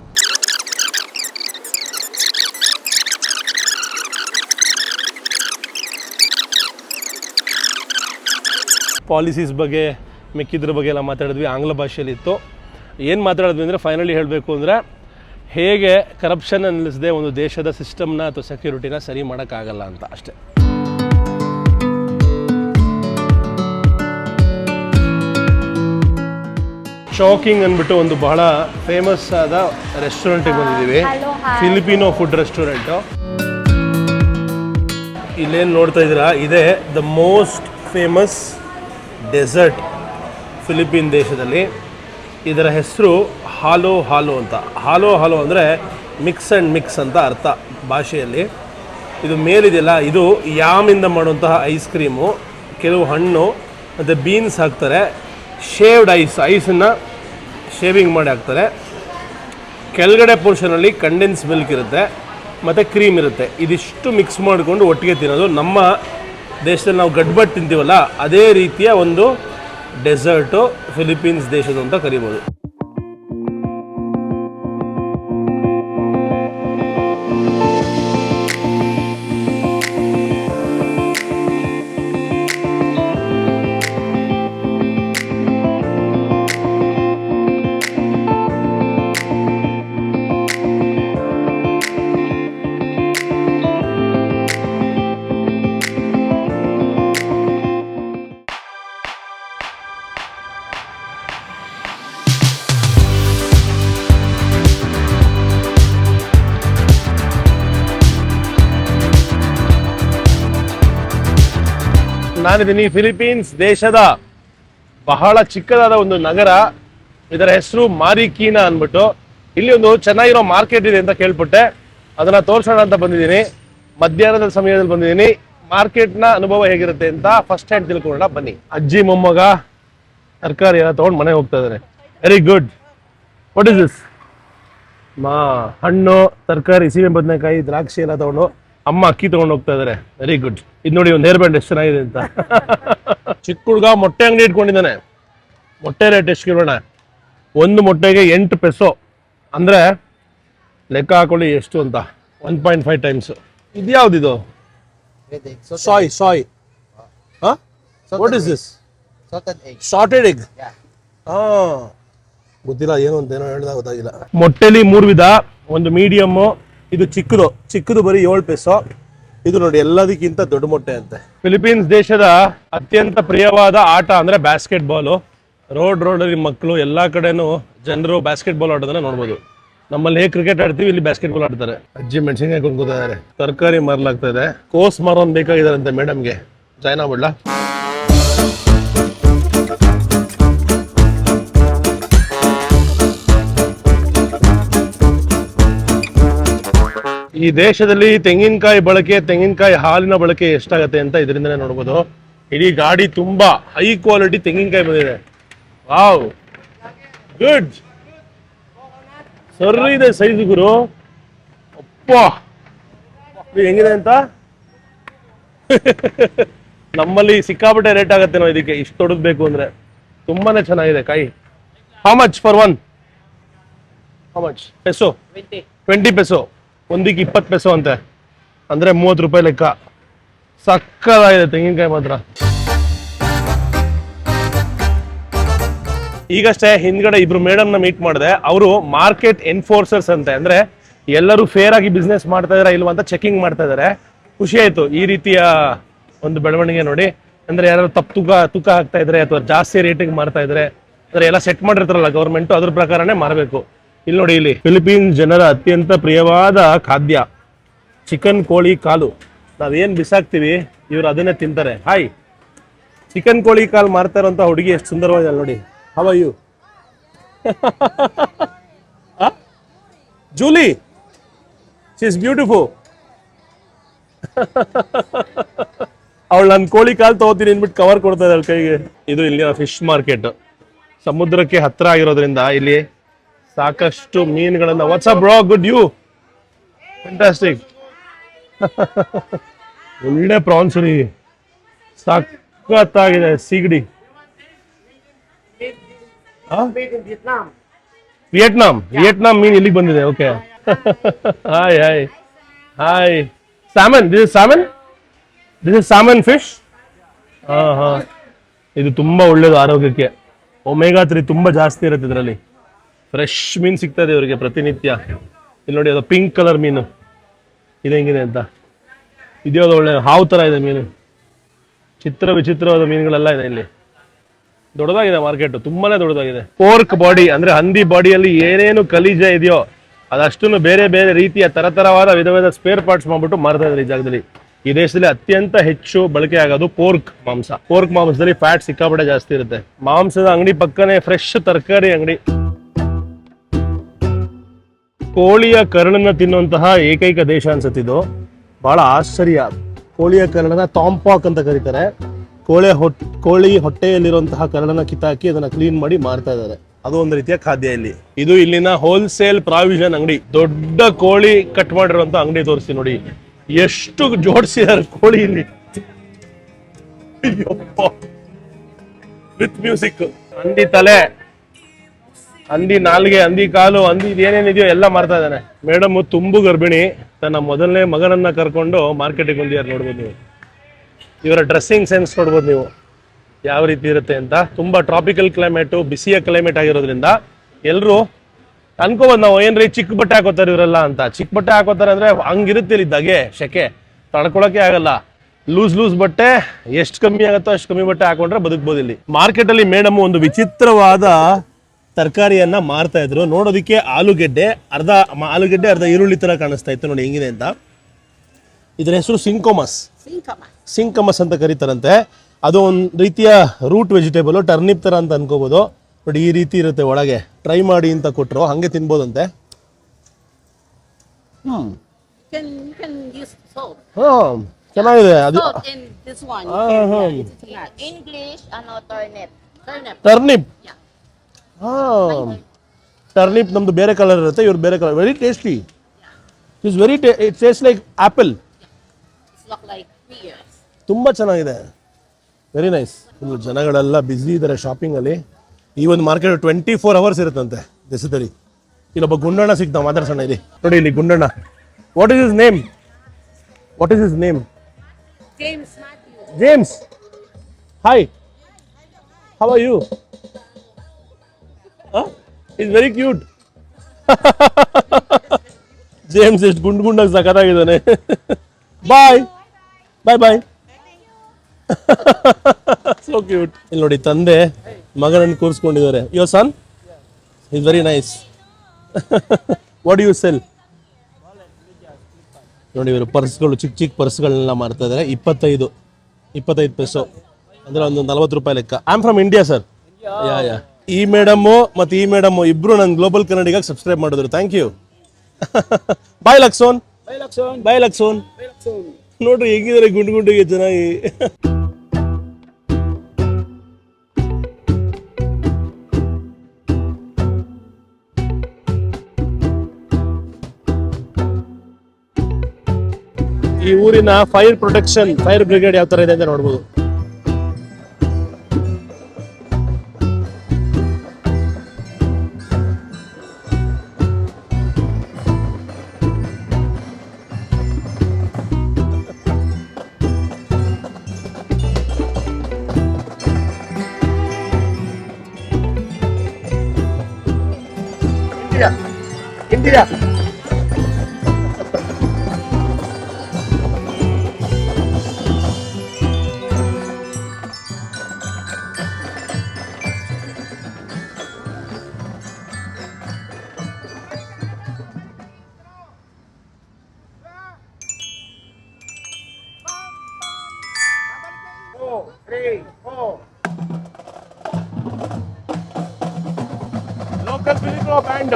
Policies ಬಗ್ಗೆ, ಮಿಕ್ಕಿದ್ರ ಬಗ್ಗೆ ಎಲ್ಲ ಮಾತಾಡಿದ್ವಿ. ಆಂಗ್ಲ ಭಾಷೆಯಲ್ಲಿತ್ತು. ಏನು ಮಾತಾಡಿದ್ವಿ ಅಂದರೆ, finally ಹೇಳಬೇಕು ಅಂದರೆ, ಹೇಗೆ ಕರಪ್ಷನ್ ನಿಲ್ಲಿಸದೆ ಒಂದು ದೇಶದ ಸಿಸ್ಟಮ್ನ ಅಥವಾ ಸೆಕ್ಯೂರಿಟಿನ ಸರಿ ಮಾಡೋಕ್ಕಾಗಲ್ಲ ಅಂತ ಅಷ್ಟೇ. ಶಾಕಿಂಗ್ ಅಂದ್ಬಿಟ್ಟು ಒಂದು ಬಹಳ ಫೇಮಸ್ ಆದ ರೆಸ್ಟೋರೆಂಟಿಗೆ ಬಂದಿದ್ದೀವಿ. Filipino food restaurant. ಇಲ್ಲೇನು ನೋಡ್ತಾ ಇದ್ದೀರಾ, ಇದೇ the most famous dessert Philippine ದೇಶದಲ್ಲಿ. ಇದರ ಹೆಸರು ಹಾಲೋ ಹಾಲೋ ಅಂತ. ಹಾಲೋ ಹಾಲೋ ಅಂದರೆ ಮಿಕ್ಸ್ ಆ್ಯಂಡ್ ಮಿಕ್ಸ್ ಅಂತ ಅರ್ಥ ಭಾಷೆಯಲ್ಲಿ. ಇದು ಮೇಲಿದೆಯಲ್ಲ, ಇದು ಯಾಮಿಂದ ಮಾಡುವಂತಹ ಐಸ್ ಕ್ರೀಮು, ಕೆಲವು ಹಣ್ಣು ಮತ್ತು ಬೀನ್ಸ್ ಹಾಕ್ತಾರೆ. ಶೇವ್ಡ್ ಐಸನ್ನು ಶೇವಿಂಗ್ ಮಾಡಿ ಹಾಕ್ತಾರೆ. ಕೆಳಗಡೆ ಪೋರ್ಷನಲ್ಲಿ ಕಂಡೆನ್ಸ್ ಮಿಲ್ಕ್ ಇರುತ್ತೆ ಮತ್ತು ಕ್ರೀಮ್ ಇರುತ್ತೆ. ಇದಿಷ್ಟು ಮಿಕ್ಸ್ ಮಾಡಿಕೊಂಡು ಒಟ್ಟಿಗೆ ತಿನ್ನೋದು. ನಮ್ಮ ದೇಶದಲ್ಲಿ ನಾವು ಗಡ್ಬಟ್ ತಿಂತೀವಲ್ಲ ಅದೇ ರೀತಿಯ ಒಂದು ಡೆಸರ್ಟು ಫಿಲಿಪೀನ್ಸ್ ದೇಶದ್ದು ಅಂತ ಕರಿಬೋದು. ನಾನಿದ್ದೀನಿ ಫಿಲಿಪೀನ್ಸ್ ದೇಶದ ಬಹಳ ಚಿಕ್ಕದಾದ ಒಂದು ನಗರ. ಇದರ ಹೆಸರು ಮಾರಿಕೀನಾ ಅಂದ್ಬಿಟ್ಟು. ಇಲ್ಲಿ ಒಂದು ಚೆನ್ನಾಗಿರೋ ಮಾರ್ಕೆಟ್ ಇದೆ ಅಂತ ಕೇಳ್ಪಟ್ಟೆ, ಅದನ್ನ ತೋರ್ಸೋಣ ಅಂತ ಬಂದಿದ್ದೀನಿ. ಮಧ್ಯಾಹ್ನದ ಸಮಯದಲ್ಲಿ ಬಂದಿದ್ದೀನಿ. ಮಾರ್ಕೆಟ್ನ ಅನುಭವ ಹೇಗಿರುತ್ತೆ ಅಂತ ಫಸ್ಟ್ ಹ್ಯಾಂಡ್ ತಿಳ್ಕೊಳ್ಳೋಣ ಬನ್ನಿ. ಅಜ್ಜಿ ಮೊಮ್ಮಗ ತರಕಾರಿ ಎಲ್ಲ ತಗೊಂಡು ಮನೆಗೆ ಹೋಗ್ತಾ ಇದ್ದಾರೆ. Very good. What is this? ಹಣ್ಣು, ತರಕಾರಿ, ಸೀಮೆ ಬದನೆಕಾಯಿ, ದ್ರಾಕ್ಷಿ ಎಲ್ಲ ತಗೊಂಡು ಅಮ್ಮ ಅಕ್ಕಿ ತಗೊಂಡು ಹೋಗ್ತಾ ಇದಾರೆ. Very good. ಇದು ನೋಡಿ ಒಂದು ಹೇರ್ ಬ್ಯಾಂಡ್ ಎಷ್ಟು ಚೆನ್ನಾಗಿದೆ ಅಂತ. ಚಿಕ್ಕ ಹುಡುಗ ಮೊಟ್ಟೆ ಅಂಗಡಿ ಇಟ್ಕೊಂಡಿದ್ದಾನೆ. ಮೊಟ್ಟೆ ರೇಟ್ ಎಷ್ಟು ಕೇಳೋಣ? ಒಂದು ಮೊಟ್ಟೆಗೆ 8 ಪೆಸೋ ಅಂದ್ರೆ ಲೆಕ್ಕ ಹಾಕೊಳ್ಳಿ ಎಷ್ಟು ಅಂತ. 1.5 ಟೈಮ್ಸ್. ಇದು ಯಾವ್ದಿದು? ಸಾಯ್. What is this? Salted egg. ಗೊತ್ತಿಲ್ಲ ಏನು ಅಂತ, ಏನೋ ಹೇಳ್ದ ಗೊತ್ತಾಗಿಲ್ಲ. ಮೊಟ್ಟೆಲಿ 3 ವಿಧ. ಒಂದು ಮೀಡಿಯಮ್ಮು, ಇದು ಚಿಕ್ಕದು ಬರೀ 7 ಪೆಸೋ. ಇದು ನೋಡಿ ಎಲ್ಲದಕ್ಕಿಂತ ದೊಡ್ಡ ಮೊಟ್ಟೆ ಅಂತೆ. ಫಿಲಿಪೀನ್ಸ್ ದೇಶದ ಅತ್ಯಂತ ಪ್ರಿಯವಾದ ಆಟ ಅಂದ್ರೆ ಬ್ಯಾಸ್ಕೆಟ್ ಬಾಲು. ರೋಡಲ್ಲಿ ಮಕ್ಕಳು ಎಲ್ಲಾ ಕಡೆನೂ ಜನರು ಬ್ಯಾಸ್ಕೆಟ್ ಬಾಲ್ ಆಡೋದನ್ನ ನೋಡ್ಬೋದು. ನಮ್ಮಲ್ಲಿ ಹೇಗೆ ಕ್ರಿಕೆಟ್ ಆಡ್ತೀವಿ, ಇಲ್ಲಿ ಬ್ಯಾಸ್ಕೆಟ್ ಬಾಲ್ ಆಡ್ತಾರೆ. ಅಜ್ಜಿ ಮೆಣಸಿನ್ಕಾಯಿ ಕೊಂಡ್ಕೋತಾ ಇದಾರೆ. ತರಕಾರಿ ಮಾರ್ಲಾಗ್ತಾ ಇದೆ. ಕೋಸ್ ಮಾರೋನ್ ಬೇಕಾಗಿದಾರಂತೆ ಮೇಡಮ್ಗೆ. ಜಾಯ್ನ್ ಆಗ್ಬಿಡ್ಲಾ? ಈ ದೇಶದಲ್ಲಿ ತೆಂಗಿನಕಾಯಿ ಬಳಕೆ, ತೆಂಗಿನಕಾಯಿ ಹಾಲಿನ ಬಳಕೆ ಎಷ್ಟಾಗತ್ತೆ ಅಂತ ಇದರಿಂದನೇ ನೋಡ್ಬೋದು. ಇಡೀ ಗಾಡಿ ತುಂಬಾ ಹೈ ಕ್ವಾಲಿಟಿ ತೆಂಗಿನಕಾಯಿ ಬಂದಿದೆ. Wow, good. ಸರಿ ಇದೆ ಸೈಜ್ ಗುರು. ಅಪ್ಪ, ಇದು ಹೆಂಗಿದೆ ಅಂತ. ನಮ್ಮಲ್ಲಿ ಸಿಕ್ಕಾಪಟ್ಟೆ ರೇಟ್ ಆಗತ್ತೇನೋ ಇದಕ್ಕೆ, ಇಷ್ಟು ತೊಡಗಬೇಕು ಅಂದ್ರೆ. ತುಂಬಾನೇ ಚೆನ್ನಾಗಿದೆ ಕಾಯಿ. How much for one? How much? Peso? 20 peso. ಒಂದಿಗೆ 20 ಪೆಸೋ ಅಂತೆ, ಅಂದ್ರೆ 30 ರೂಪಾಯಿ ಲೆಕ್ಕ. ಸಕ್ಕದಾಗಿದೆ ತೆಂಗಿನಕಾಯಿ ಮಾತ್ರ. ಈಗಷ್ಟೇ ಹಿಂದ್ಗಡೆ ಇಬ್ರು ಮೇಡಮ್ನ ಮೀಟ್ ಮಾಡಿದೆ. ಅವರು ಮಾರ್ಕೆಟ್ ಎನ್ಫೋರ್ಸರ್ಸ್ ಅಂತೆ, ಅಂದ್ರೆ ಎಲ್ಲರೂ ಫೇರ್ ಆಗಿ ಬಿಸ್ನೆಸ್ ಮಾಡ್ತಾ ಇದಾರ ಇಲ್ವಾ ಅಂತ ಚೆಕಿಂಗ್ ಮಾಡ್ತಾ ಇದಾರೆ. ಖುಷಿ ಆಯ್ತು ಈ ರೀತಿಯ ಒಂದು ಬೆಳವಣಿಗೆ ನೋಡಿ. ಅಂದ್ರೆ ಯಾರು ತಪ್ಪು ತೂಕ ಹಾಕ್ತಾ ಇದ್ರೆ ಅಥವಾ ಜಾಸ್ತಿ ರೇಟಿಗೆ ಮಾಡ್ತಾ ಇದ್ರೆ, ಅಂದ್ರೆ ಎಲ್ಲ ಸೆಟ್ ಮಾಡಿರ್ತಾರಲ್ಲ ಗೌರ್ಮೆಂಟ್, ಅದ್ರ ಪ್ರಕಾರನೇ ಮಾರಬೇಕು. ಇಲ್ಲಿ ನೋಡಿ, ಇಲ್ಲಿ ಫಿಲಿಪೀನ್ಸ್ ಜನರ ಅತ್ಯಂತ ಪ್ರಿಯವಾದ ಖಾದ್ಯ ಚಿಕನ್ ಕೋಳಿ ಕಾಲು. ನಾವೇನ್ ಬಿಸಾಕ್ತಿವಿ ಇವ್ರು ಅದನ್ನೇ ತಿಂತಾರೆ. ಹಾಯ್, ಚಿಕನ್ ಕೋಳಿ ಕಾಲು ಮಾರ್ತಾ ಇರೋಂಥ ಹುಡುಗಿ ಎಷ್ಟು ಸುಂದರವಾಗಿದೆ ನೋಡಿ. How are you? Julie, she is beautiful. ಅವಳು ನನ್ನ ಕೋಳಿ ಕಾಲು ತಗೋತೀನಿ ಅಂದ್ಬಿಟ್ಟು ಕವರ್ ಕೊಡ್ತಾ ಇದ್ದಾಳೆ ಕೈಗೆ. ಇದು ಇಲ್ಲಿನ ಫಿಶ್ ಮಾರ್ಕೆಟ್. ಸಮುದ್ರಕ್ಕೆ ಹತ್ರ ಆಗಿರೋದ್ರಿಂದ ಇಲ್ಲಿ ಸಾಕಷ್ಟು ಮೀನುಗಳನ್ನ. What's up bro, good you? Fantastic. ಒಳ್ಳೆ ಪ್ರಾನ್ಸ್ ರೀ, ಸಖತ್ತಾಗಿದೆ. ಸಿಗಡಿ. ವಿಯೆಟ್ನಾಂ ಮೀನ್ ಇಲ್ಲಿಗೆ ಬಂದಿದೆ. Okay. Hi. Salmon. This is salmon fish. ಇದು ತುಂಬಾ ಒಳ್ಳೇದು ಆರೋಗ್ಯಕ್ಕೆ. ಒಮೆಗಾ 3 ತುಂಬಾ ಜಾಸ್ತಿ ಇರುತ್ತೆ ಇದರಲ್ಲಿ. ಫ್ರೆಶ್ ಮೀನು ಸಿಗ್ತಾ ಇದೆ ಇವರಿಗೆ ಪ್ರತಿನಿತ್ಯ. ಇಲ್ಲಿ ನೋಡಿ, ಅದು ಪಿಂಕ್ ಕಲರ್ ಮೀನು ಇದು ಹೆಂಗಿದೆ ಅಂತ. ಇದ್ಯಾವುದು ಒಳ್ಳೆ ಹಾವು ತರ ಇದೆ ಮೀನು. ವಿಚಿತ್ರವಾದ ಮೀನುಗಳೆಲ್ಲ ಇದೆ ಇಲ್ಲಿ. ದೊಡ್ಡದಾಗಿದೆ ಮಾರ್ಕೆಟ್, ತುಂಬಾನೇ ದೊಡ್ಡದಾಗಿದೆ. ಪೋರ್ಕ್ ಬಾಡಿ ಅಂದ್ರೆ ಹಂದಿ ಬಾಡಿಯಲ್ಲಿ ಏನೇನು ಖನಿಜ ಇದೆಯೋ ಅದಷ್ಟನ್ನು ಬೇರೆ ಬೇರೆ ರೀತಿಯ ತರತರವಾದ ವಿಧವಾದ ಸ್ಪೇರ್ ಪಾರ್ಟ್ಸ್ ಮಾಡ್ಬಿಟ್ಟು ಮಾರ್ತಾ ಇದ್ದಾರೆ ಈ ಜಾಗದಲ್ಲಿ. ಈ ದೇಶದಲ್ಲಿ ಅತ್ಯಂತ ಹೆಚ್ಚು ಬಳಕೆ ಆಗೋದು ಪೋರ್ಕ್ ಮಾಂಸ. ಪೋರ್ಕ್ ಮಾಂಸದಲ್ಲಿ ಫ್ಯಾಟ್ ಸಿಕ್ಕಾಪಟ್ಟೆ ಜಾಸ್ತಿ ಇರುತ್ತೆ. ಮಾಂಸದ ಅಂಗಡಿ ಪಕ್ಕನೆ ಫ್ರೆಶ್ ತರಕಾರಿ ಅಂಗಡಿ. ಕೋಳಿಯ ಕರ್ಣನ ತಿನ್ನುವಂತಹ ಏಕೈಕ ದೇಶ ಅನ್ಸುತ್ತಿದ್ದು. ಬಹಳ ಆಶ್ಚರ್ಯ. ಕೋಳಿಯ ಕರ್ಣನ ತಾಂಪಾಕ್ ಅಂತ ಕರೀತಾರೆ. ಕೋಳಿ ಹೊಟ್ಟೆಯಲ್ಲಿರುವಂತಹ ಕರ್ಣನ ಕಿತ್ತಾಕಿ ಅದನ್ನ ಕ್ಲೀನ್ ಮಾಡಿ ಮಾರ್ತಾ ಇದ್ದಾರೆ. ಅದು ಒಂದು ರೀತಿಯ ಖಾದ್ಯ ಇಲ್ಲಿ. ಇದು ಇಲ್ಲಿನ ಹೋಲ್ಸೇಲ್ ಪ್ರಾವಿಷನ್ ಅಂಗಡಿ. ದೊಡ್ಡ ಕೋಳಿ ಕಟ್ ಮಾಡಿರುವಂತ ಅಂಗಡಿ ತೋರಿಸ್ತೀನಿ ನೋಡಿ, ಎಷ್ಟು ಜೋಡಿಸಿದಾರೆ ಕೋಳಿ ಇಲ್ಲಿ. With music. ಹಂದಿ ತಲೆ, ಹಂದಿ ನಾಲ್ಗೆ, ಹಂದಿ ಕಾಲು, ಹಂದಿ ಏನೇನಿದೆಯೋ ಎಲ್ಲ ಮಾರ್ತಾ ಇದ್ದಾನೆ. ಮೇಡಮ್ ತುಂಬು ಗರ್ಭಿಣಿ, ತನ್ನ ಮೊದಲನೇ ಮಗನನ್ನ ಕರ್ಕೊಂಡು ಮಾರ್ಕೆಟಿಗೆ ಬಂದಿದ್ದಾರೆ. ನೋಡ್ಬೋದು ನೀವು ಇವರ ಡ್ರೆಸ್ಸಿಂಗ್ ಸೆನ್ಸ್ ನೋಡ್ಬೋದು ನೀವು ಯಾವ ರೀತಿ ಇರುತ್ತೆ ಅಂತ. ತುಂಬಾ ಟ್ರಾಪಿಕಲ್ ಕ್ಲೈಮೇಟು, ಬಿಸಿಯ ಕ್ಲೈಮೇಟ್ ಆಗಿರೋದ್ರಿಂದ ಎಲ್ಲರೂ ಅನ್ಕೋಬೋದು ನಾವು ಏನ್ರಿ ಚಿಕ್ಕ ಬಟ್ಟೆ ಹಾಕೋತಾರೆ ಇವರೆಲ್ಲ ಅಂತ. ಚಿಕ್ಕ ಬಟ್ಟೆ ಹಾಕೋತಾರೆ ಅಂದ್ರೆ ಹಂಗಿರುತ್ತೆ ಇಲ್ಲಿ ಧಗೆ ಶೆಕೆ ತಡ್ಕೊಳಕ್ಕೆ ಆಗಲ್ಲ. ಲೂಸ್ ಬಟ್ಟೆ ಎಷ್ಟು ಕಮ್ಮಿ ಆಗುತ್ತೋ ಅಷ್ಟು ಕಮ್ಮಿ ಬಟ್ಟೆ ಹಾಕೊಂಡ್ರೆ ಬದುಕ್ಬೋದು ಇಲ್ಲಿ. ಮಾರ್ಕೆಟ್ ಅಲ್ಲಿ ಮೇಡಮ್ ಒಂದು ವಿಚಿತ್ರವಾದ ತರಕಾರಿಯನ್ನ ಮಾರ್ತಾ ಇದ್ರು. ನೋಡೋದಕ್ಕೆ ಆಲೂಗೆಡ್ಡೆ, ಅರ್ಧ ಈರುಳ್ಳಿ ತರ ಕಾಣಿಸ್ತಾ ಇತ್ತು ನೋಡಿ ಹೆಂಗಿದೆ ಅಂತ. ಇದರ ಹೆಸರು ಸಿಂಕಮಸ್ ಅಂತ ಕರೀತಾರಂತೆ. ಅದು ಒಂದು ರೀತಿಯ ರೂಟ್ ವೆಜಿಟೇಬಲ್, ಟರ್ನಿಪ್ ತರ ಅಂತ ಅನ್ಕೋಬಹುದು. ನೋಡಿ ಈ ರೀತಿ ಇರುತ್ತೆ ಒಳಗೆ. ಟ್ರೈ ಮಾಡಿ ಅಂತ ಕೊಟ್ಟರು, ಹಂಗೆ ತಿನ್ಬೋದಂತೆ. You can use salt. ಚೆನ್ನಾಗಿದೆ ಅದು. Salt and this one. English, turnip. Yeah. Turnip ನಮ್ದು ಬೇರೆ ಕಲರ್ ಇರುತ್ತೆ, ಇವ್ರು ಬೇರೆ colour. Very tasty. It's very it taste like apple. It's look like pears. ತುಂಬಾ ಚೆನ್ನಾಗಿದೆ, ವೆರಿ ನೈಸ್. ಇನ್ನು ಜನಗಳೆಲ್ಲ ಬ್ಯುಸಿ ಇದ್ದಾರೆ ಶಾಪಿಂಗ್ ಅಲ್ಲಿ. ಈ ಒಂದು ಮಾರ್ಕೆಟ್ 24 hours ಇರುತ್ತಂತೆ ದೇಶದಲ್ಲಿ. ಇಲ್ಲೊಬ್ಬ ಗುಂಡಣ್ಣ ಸಿಗ್ತಾವ, ಮಾತಾಡ್ಸೋಣ ಇಲ್ಲಿ. ನೋಡಿ ಇಲ್ಲಿ Gundanna. What is his name? James Matthew. James. Hi, how are you? Is very cute. James ಎಷ್ಟು ಗುಂಡಾಗಿ ಸಖತ್ತಾಗಿದ್ದಾನೆ. ಬಾಯ್. So cute. ಇಲ್ಲಿ ನೋಡಿ ತಂದೆ ಮಗನನ್ನು ಕೂರಿಸ್ಕೊಂಡಿದ್ದಾರೆ. Your son is very nice. What you sell? ನೋಡಿ ಇವರು ಪರ್ಸ್ಗಳು, ಚಿಕ್ಕ ಪರ್ಸ್ಗಳನ್ನೆಲ್ಲ ಮಾರ್ತಾ ಇದ್ದಾರೆ. 25 ಪೈಸೋ ಅಂದ್ರೆ ಒಂದು 40 ರೂಪಾಯಿ ಲೆಕ್ಕ. I am from India sir. Yeah ಈ ಮೇಡಮ್ಮು ಮತ್ತು ಈ ಮೇಡಮ್ಮು ಇಬ್ರು ನನ್ನ ಗ್ಲೋಬಲ್ ಕನ್ನಡಿಗಾಗಿ ಸಬ್ಸ್ಕ್ರೈಬ್ ಮಾಡಿದ್ರು. Thank you. ಬಾಯ್ ಲಕ್ಸೋನ್. ನೋಡ್ರಿ ಹೇಗಿದ್ದಾರೆ ಗುಂಡಿಗೆ ಚೆನ್ನಾಗಿ. ಈ ಊರಿನ ಫೈರ್ ಬ್ರಿಗೇಡ್ ಯಾವ ತರ ಇದೆ ಅಂತ ನೋಡ್ಬೋದು. India local Filipino band.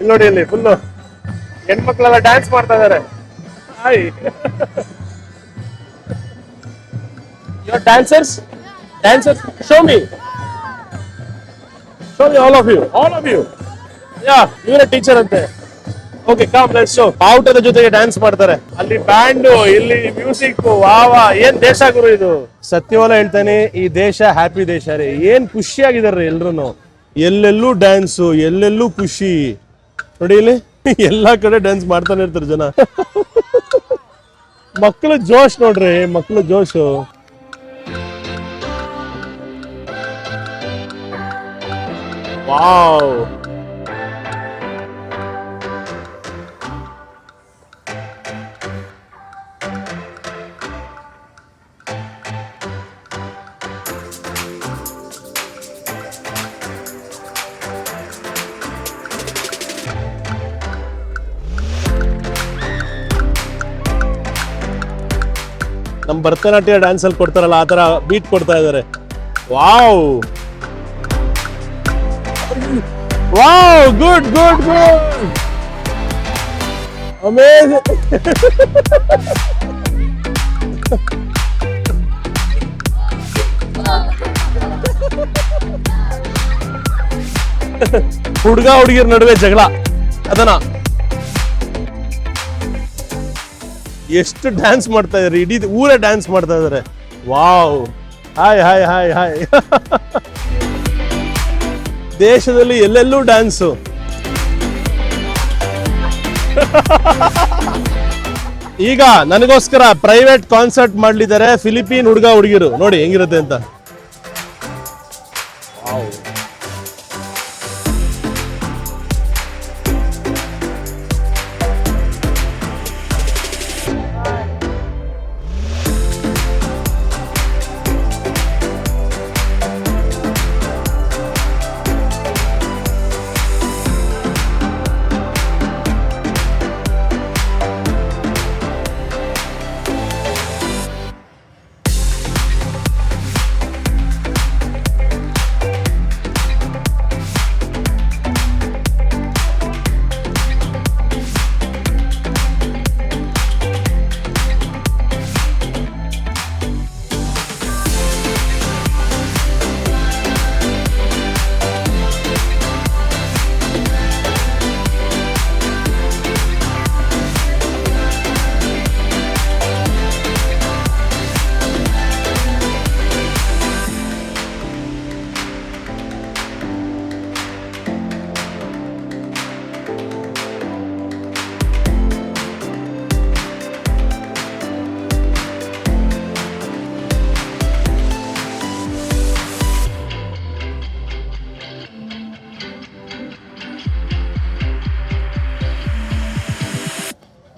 ನೋಡಿ ಇಲ್ಲಿ ಫುಲ್ಲು ಹೆಣ್ಮಕ್ಳೆಲ್ಲ ಡ್ಯಾನ್ಸ್ ಮಾಡ್ತಾ ಇದಾರೆ. Hi, your dancers show me all of you. Yeah, ಇವರೇ ಟೀಚರ್ ಅಂತೆ. Okay, come let's show. ಬಾವುಟದ ಜೊತೆಗೆ ಡ್ಯಾನ್ಸ್ ಮಾಡ್ತಾರೆ. ಅಲ್ಲಿ ಬ್ಯಾಂಡು, ಇಲ್ಲಿ ಮ್ಯೂಸಿಕ್. ವಾ, ಏನ್ ದೇಶ ಗುರು ಇದು. ಸತ್ಯವಲ್ಲ ಹೇಳ್ತಾನೆ, ಈ ದೇಶ ಹ್ಯಾಪಿ ದೇಶ ರೀ. ಏನ್ ಖುಷಿಯಾಗಿದಾರೆ ಎಲ್ರು. ಎಲ್ಲೆಲ್ಲೂ ಡ್ಯಾನ್ಸು, ಎಲ್ಲೆಲ್ಲೂ ಖುಷಿ. ನೋಡಿ ಇಲ್ಲಿ ಎಲ್ಲಾ ಕಡೆ ಡ್ಯಾನ್ಸ್ ಮಾಡ್ತಾನೆ ಇರ್ತಾರೆ ಜನ. ಮಕ್ಕಳು ಜೋಶ್ ನೋಡ್ರಿ, ಮಕ್ಕಳು ಜೋಶು. ವಾವ್. ನಮ್ಮ ಭರತನಾಟ್ಯ ಡ್ಯಾನ್ಸ್ ಅಲ್ಲಿ ಕೊಡ್ತಾರಲ್ಲ ಆ ತರ ಬೀಟ್ ಕೊಡ್ತಾ ಇದ್ದಾರೆ. Wow wow, good good good, amazing. ಹುಡುಗ ಹುಡುಗಿರ ನಡುವೆ ಜಗಳ, ಅದನ್ನ ಎಷ್ಟು ಡ್ಯಾನ್ಸ್ ಮಾಡ್ತಾ ಇದಾರೆ, ಇಡೀ ಊರೇ ಡ್ಯಾನ್ಸ್ ಮಾಡ್ತಾ ಇದಾರೆ. Wow, hi hi hi hi. ದೇಶದಲ್ಲಿ ಎಲ್ಲೆಲ್ಲೂ ಡ್ಯಾನ್ಸು. ಈಗ ನನಗೋಸ್ಕರ ಪ್ರೈವೇಟ್ ಕಾನ್ಸರ್ಟ್ ಮಾಡ್ಲಿದ್ದಾರೆ ಫಿಲಿಪೀನ್ ಹುಡುಗ ಹುಡುಗಿರು, ನೋಡಿ ಹೆಂಗಿರುತ್ತೆ ಅಂತ.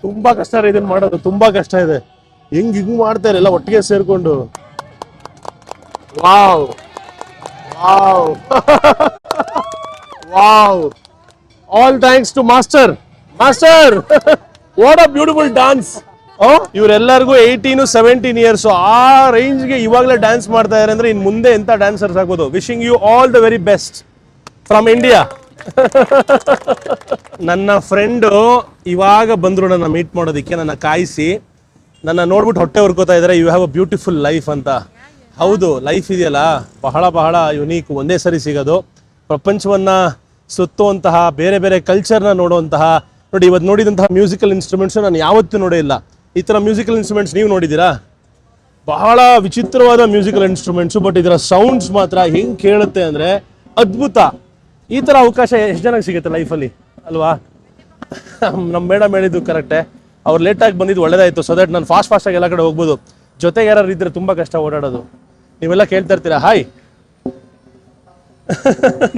ತುಂಬಾ ಕಷ್ಟ ಇದೆ ಇದನ್ನ ಮಾಡೋದು, ತುಂಬಾ ಕಷ್ಟ ಇದೆ. ಹಿಂಗ್ ಮಾಡ್ತಾರೆ ಎಲ್ಲ ಒಟ್ಟಿಗೆ ಸೇರ್ಕೊಂಡು. Wow wow wow, all thanks to master. Master, what a beautiful dance. ಇವರೆಲ್ಲರಿಗೂ 18-17 ಇಯರ್ಸ್. ಆ ರೇಂಜ್ಗೆ ಇವಾಗಲೇ ಡ್ಯಾನ್ಸ್ ಮಾಡ್ತಾ ಇದ್ದಾರೆ ಅಂದ್ರೆ ಇನ್ ಮುಂದೆ ಎಂತ ಡ್ಯಾನ್ಸರ್ಸ್ ಆಗ್ಬೋದು. Wishing you all the very best from India. ನನ್ನ ಫ್ರೆಂಡು ಇವಾಗ ಬಂದ್ರು ನನ್ನ ಮೀಟ್ ಮಾಡೋದಕ್ಕೆ, ನನ್ನ ಕಾಯಿಸಿ ನನ್ನ ನೋಡ್ಬಿಟ್ಟು ಹೊಟ್ಟೆ ಹುರ್ಕೋತಾ ಇದ್ದಾರೆ. You have a beautiful life ಅಂತ. ಹೌದು, ಲೈಫ್ ಇದೆಯಲ್ಲ ಬಹಳ ಬಹಳ ಯುನೀಕ್, ಒಂದೇ ಸರಿ ಸಿಗೋದು. ಪ್ರಪಂಚವನ್ನ ಸುತ್ತುವಂತಹ, ಬೇರೆ ಬೇರೆ ಕಲ್ಚರ್ನ ನೋಡುವಂತಹ, ನೋಡಿ ಇವತ್ತು ನೋಡಿದಂತಹ ಮ್ಯೂಸಿಕಲ್ ಇನ್ಸ್ಟ್ರೂಮೆಂಟ್ಸ್ ನಾನು ಯಾವತ್ತೂ ನೋಡೇ ಇಲ್ಲ. ಈ ಥರ ಮ್ಯೂಸಿಕಲ್ ಇನ್ಸ್ಟ್ರೂಮೆಂಟ್ಸ್ ನೀವು ನೋಡಿದ್ದೀರಾ? ಬಹಳ ವಿಚಿತ್ರವಾದ ಮ್ಯೂಸಿಕಲ್ ಇನ್ಸ್ಟ್ರೂಮೆಂಟ್ಸು, ಬಟ್ ಇದರ ಸೌಂಡ್ಸ್ ಮಾತ್ರ ಹೆಂಗೆ ಕೇಳುತ್ತೆ ಅಂದರೆ ಅದ್ಭುತ. ಈ ಥರ ಅವಕಾಶ ಎಷ್ಟು ಜನಕ್ಕೆ ಸಿಗುತ್ತೆ ಲೈಫಲ್ಲಿ ಅಲ್ವಾ? ನಮ್ಮ ಮೇಡಮ್ ಹೇಳಿದ್ದು ಕರೆಕ್ಟೇ, ಅವ್ರು ಲೇಟಾಗಿ ಬಂದಿದ್ದು ಒಳ್ಳೇದಾಯಿತು. ಸೊ ದಟ್ ನಾನು ಫಾಸ್ಟಾಗಿ ಎಲ್ಲ ಕಡೆ ಹೋಗ್ಬೋದು. ಜೊತೆಗೆ ಯಾರು ಇದ್ರೆ ತುಂಬ ಕಷ್ಟ ಓಡಾಡೋದು. ನೀವೆಲ್ಲ ಕೇಳ್ತಾ ಇರ್ತೀರಾ ಹಾಯ್.